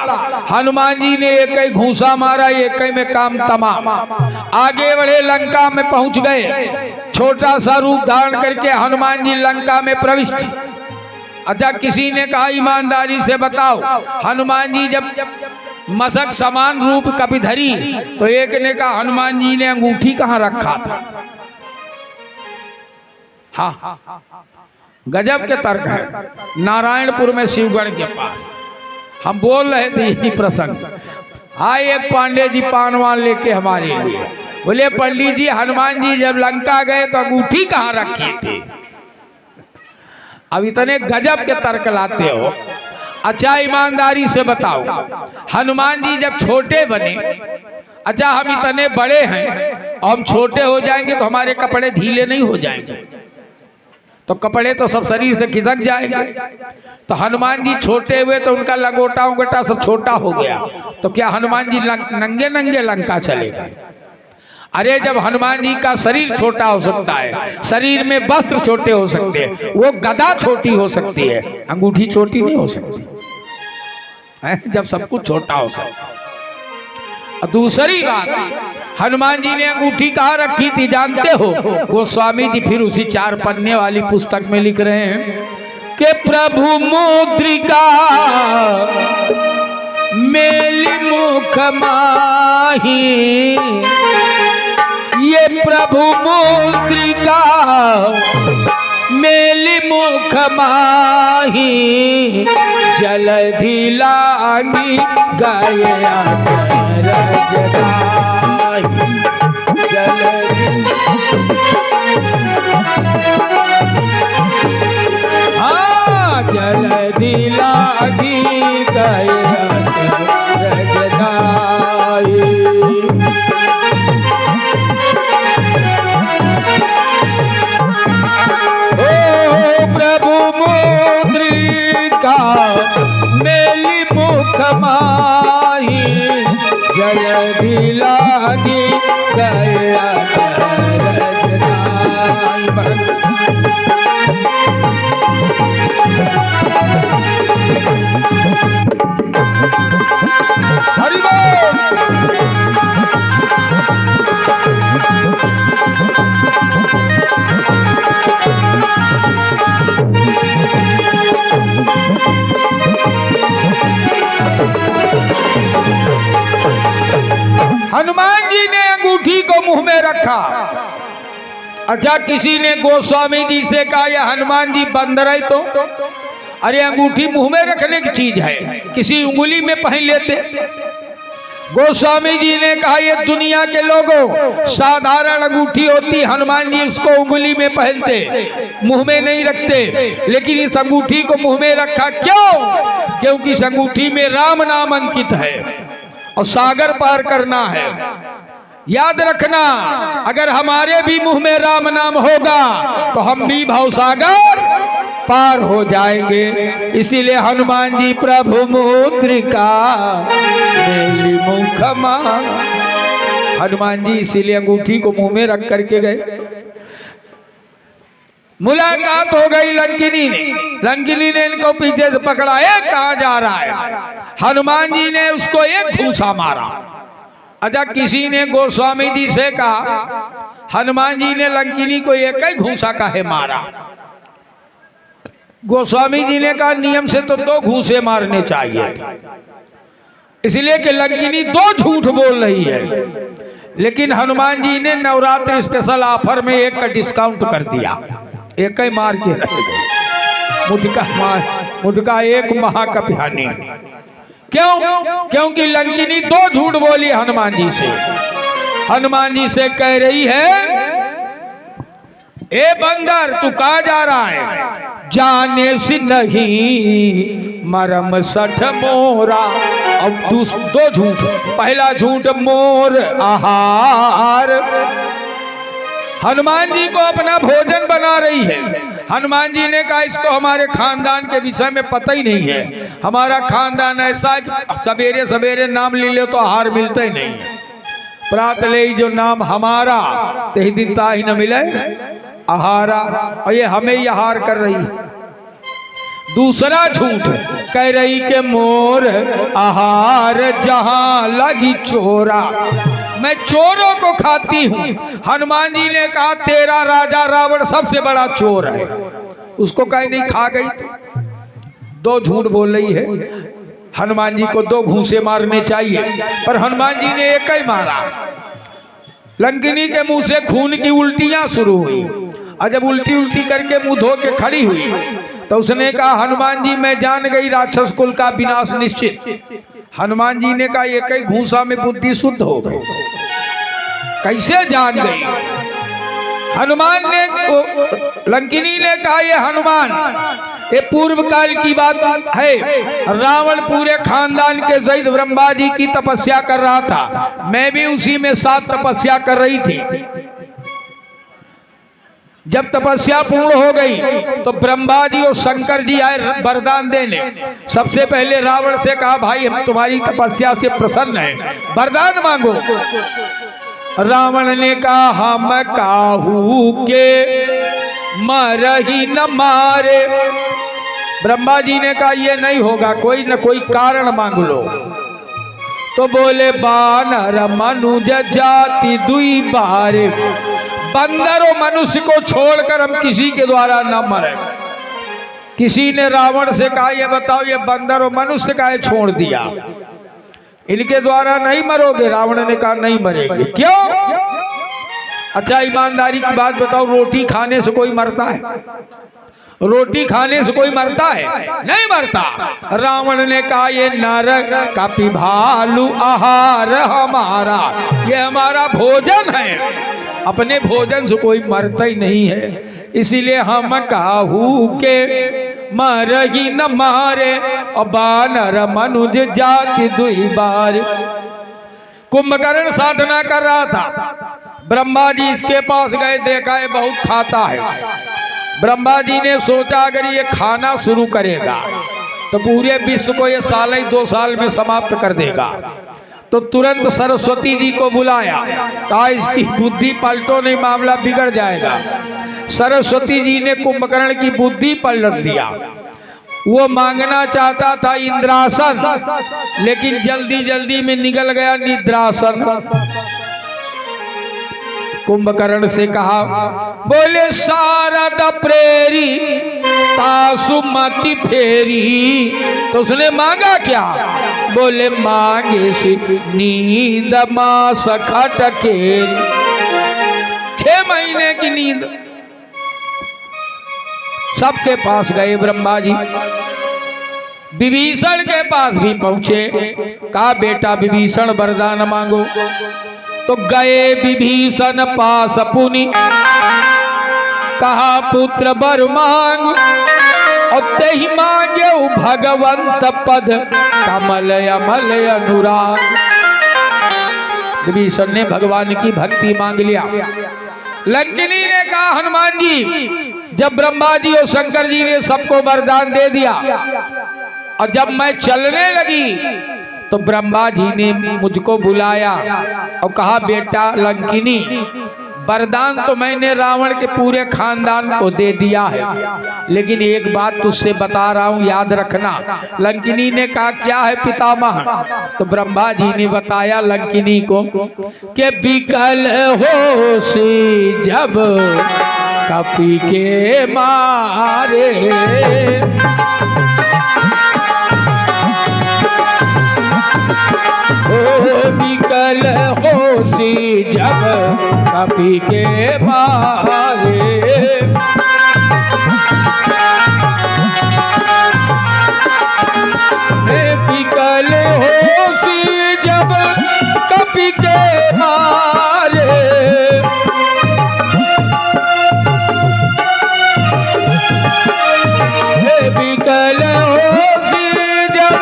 हनुमान जी ने एक ही घूसा मारा, एक ही में काम तमाम। आगे बढ़े, लंका में पहुंच गए। छोटा सा रूप धारण करके हनुमान जी लंका में प्रविष्ट। अच्छा, किसी ने कहा ईमानदारी से बताओ, हनुमान जी जब मशक समान रूप कभी धरी तो एक ने कहा हनुमान जी ने अंगूठी कहाँ रखा था। हाँ, गजब के तर्क है। नारायणपुर में शिवगढ़ के पास हम बोल रहे थे यही प्रसंग। आए एक पांडे जी पानवान लेके हमारे लिए, बोले पंडित जी हनुमान जी जब लंका गए तो अंगूठी कहाँ रखी थी। अब इतने गजब के तर्क लाते हो। अच्छा, ईमानदारी से बताओ, हनुमान जी जब छोटे बने, अच्छा हम इतने बड़े हैं और हम छोटे हो जाएंगे तो हमारे कपड़े ढीले नहीं हो जाएंगे? तो कपड़े तो सब शरीर से खिसक जाएंगे। तो हनुमान जी छोटे हुए तो उनका लंगोटा उंगोटा सब छोटा हो गया, तो क्या हनुमान जी नंगे नंगे लंका चले गए? अरे जब हनुमान जी का शरीर छोटा हो सकता है, शरीर में वस्त्र छोटे हो सकते हैं, वो गदा छोटी हो सकती है, अंगूठी छोटी नहीं हो सकती है, जब सब कुछ छोटा हो सकता है। दूसरी बात, हनुमान जी ने अंगूठी कहाँ रखी थी जानते हो? वो स्वामी जी फिर उसी 4 पन्ने वाली पुस्तक में लिख रहे हैं कि प्रभु मुद्रिका मेली मुख माही, ये प्रभु मुद्रिका मेली मुख माही, जलधि लागी गया जलधि लागी गया प्रभु मुद्रिका मेली मुख माही, जलधि लागी गया हरि बोल। हनुमान जी ने अंगूठी को मुंह में रखा। अच्छा, किसी ने गोस्वामी जी से कहा यह हनुमान जी बंदर है तो? अरे अंगूठी मुंह में रखने की चीज है, किसी उंगली में पहन लेते। गोस्वामी जी ने कहा ये दुनिया के लोगों साधारण अंगूठी होती, हनुमान जी उसको उंगली में पहनते, मुंह में नहीं रखते, लेकिन इस अंगूठी को मुंह में रखा। क्यों? क्योंकि इस अंगूठी में राम नाम अंकित है और सागर पार करना है। याद रखना, अगर हमारे भी मुंह में राम नाम होगा तो हम भी भवसागर पार हो जाएंगे। इसीलिए हनुमान जी प्रभु मुद्रिका मेली मुख माही, हनुमान जी इसीलिए अंगूठी को मुंह में रख करके गए। मुलाकात हो गई लंकिनी ने, लंकिनी ने इनको पीछे से पकड़ा, कहाँ जा रहा है? हनुमान जी ने उसको एक घूसा मारा। अच्छा, किसी ने गोस्वामी जी से कहा हनुमान जी ने लंकिनी को एक ही घूसा काहे मारा? गोस्वामी जी ने कहा नियम से तो 2 घूसे मारने चाहिए, इसलिए कि लंकिनी 2 झूठ बोल रही है। लेकिन हनुमान जी ने नवरात्रि स्पेशल ऑफर में 1 का डिस्काउंट कर दिया। एक ही मार के रह गए। मुटका एक महाकपिहानी। क्यों? क्योंकि लंकिनी दो झूठ बोली हनुमान जी से। हनुमान जी से कह रही है, ए बंदर तू कहाँ जा रहा है? जाने से नहीं मरम सठ मोरा। अब दो झूठ। पहला झूठ मोर आहार। हनुमान जी को अपना भोजन बना रही है। हनुमान जी ने कहा इसको हमारे खानदान के विषय में पता ही नहीं है। हमारा खानदान ऐसा है कि सवेरे सवेरे नाम ले लो तो आहार मिलता ही नहीं है। प्रात ले जो नाम हमारा ते दिन ता ही न मिले आहारा। और ये हमें ही आहार कर रही है। दूसरा झूठ कह रही के मोर आहार जहां लगी चोरा। मैं चोरों को खाती हूं। हनुमान जी ने कहा तेरा राजा रावण सबसे बड़ा चोर है, उसको कहीं नहीं खा गई। दो झूठ बोल रही है। हनुमान जी को दो घूंसे मारने चाहिए, पर हनुमान जी ने एक ही मारा। लंकिनी के मुंह से खून की उल्टियां शुरू हुई, और जब उल्टी उल्टी करके मुंह धो के खड़ी हुई तो उसने कहा हनुमान जी मैं जान गई राक्षस कुल का विनाश निश्चित। हनुमान जी ने कहा एक ही घूंसा में बुद्धि शुद्ध हो गई। कैसे जान गई? हनुमान ने लंकिनी ने कहा ये हनुमान ये पूर्व काल की बात है। रावण पूरे खानदान के सहित ब्रह्मा जी की तपस्या कर रहा था। मैं भी उसी में साथ तपस्या कर रही थी। जब तपस्या पूर्ण हो गई तो ब्रह्मा जी और शंकर जी आए वरदान देने। सबसे पहले रावण से कहा भाई हम तुम्हारी तपस्या से प्रसन्न हैं, वरदान मांगो। रावण ने कहा हम काहू के मरही न मारे। ब्रह्मा जी ने कहा ये नहीं होगा, कोई न कोई कारण मांग लो। तो बोले बानर मनुज जाति दुई बारे। बंदर और मनुष्य को छोड़कर हम किसी के द्वारा न मरे। किसी ने रावण से कहा ये बताओ ये बंदर और मनुष्य का छोड़ दिया, इनके द्वारा नहीं मरोगे? रावण ने कहा नहीं मरेंगे। क्यों? अच्छा ईमानदारी की बात बताओ, रोटी खाने से कोई मरता है? रोटी खाने से कोई मरता है? नहीं मरता। रावण ने कहा ये नर कपि भालू आहार हमारा, ये हमारा भोजन है, अपने भोजन से कोई मरता ही नहीं है, इसीलिए हम काहू के मरही न मारे। और बानर मनुज जाति दुई बार। कुंभकर्ण साधना कर रहा था। ब्रह्मा जी इसके पास गए, देखा है बहुत खाता है। ब्रह्मा जी ने सोचा अगर ये खाना शुरू करेगा तो पूरे विश्व को ये साल ही 2 साल में समाप्त कर देगा। तो तुरंत सरस्वती जी को बुलाया, कहा इसकी बुद्धि पलटो नहीं मामला बिगड़ जाएगा। सरस्वती जी ने कुंभकर्ण की बुद्धि पलट दिया। वो मांगना चाहता था इंद्रासन, लेकिन जल्दी जल्दी में निकल गया निद्रासन। कुंभकर्ण से कहा बोले शारद प्रेरी तासुमति फेरी। तो उसने मांगा क्या? बोले मांगे से नींद मास खटकेरी। 6 महीने की नींद। सबके पास गए ब्रह्मा जी, विभीषण के पास भी पहुंचे। कहा बेटा विभीषण वरदान मांगो। तो गए विभीषण पास पुनि, कहा पुत्र वर मांग। और ते ही मांगे भगवंत पद कमल अमल अनुराग। विभीषण ने भगवान की भक्ति मांग लिया। लंकिनी ने कहा हनुमान जी जब ब्रह्मा जी और शंकर जी ने सबको वरदान दे दिया और जब मैं चलने लगी तो ब्रह्मा जी ने मुझको बुलाया और कहा बेटा लंकिनी वरदान तो मैंने रावण के पूरे खानदान को दे दिया है, लेकिन एक बात तुझसे बता रहा हूं याद रखना। लंकिनी ने कहा क्या है पितामह? तो ब्रह्मा जी ने बताया लंकिनी को कि विकल हो सी जब कपि के मारे। विकल होशी जब कपि के मारे। मुश्किल होगी जब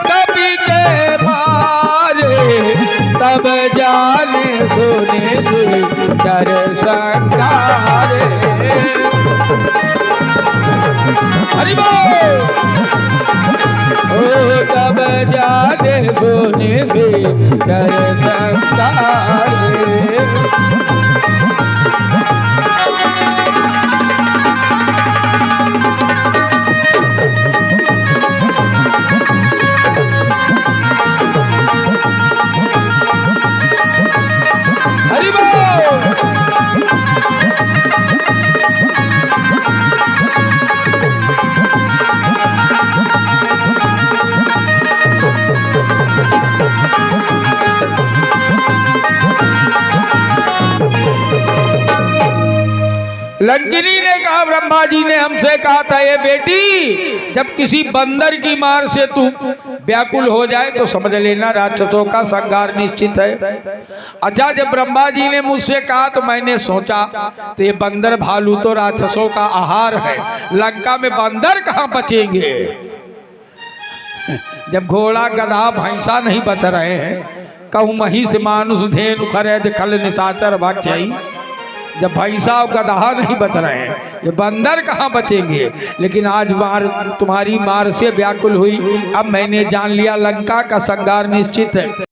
कभी के मारे, तब जाने सुने से डर संगारे। हरि बोल। ओ तब जाने सुने से डर संगारे। हरि बोल। लंकिनी ने कहा, ब्रह्मा जी ने हमसे कहा था, ये बेटी जब किसी बंदर की मार से तू व्याकुल हो जाए तो समझ लेना राक्षसों का संहार निश्चित है। अच्छा, जब ब्रह्मा जी ने मुझसे कहा तो मैंने सोचा तो ये बंदर भालू तो राक्षसों का आहार है, लंका में बंदर कहाँ बचेंगे। जब घोड़ा गधा भैंसा नहीं बच रहे हैं, कहूँ महिष मानुष धेनु खरद खल निशाचर भक्षई, जब भैंसा और गधा नहीं बच रहे हैं, ये बंदर कहाँ बचेंगे। लेकिन आज तुम्हारी मार से व्याकुल हुई, अब मैंने जान लिया लंका का संहार निश्चित है।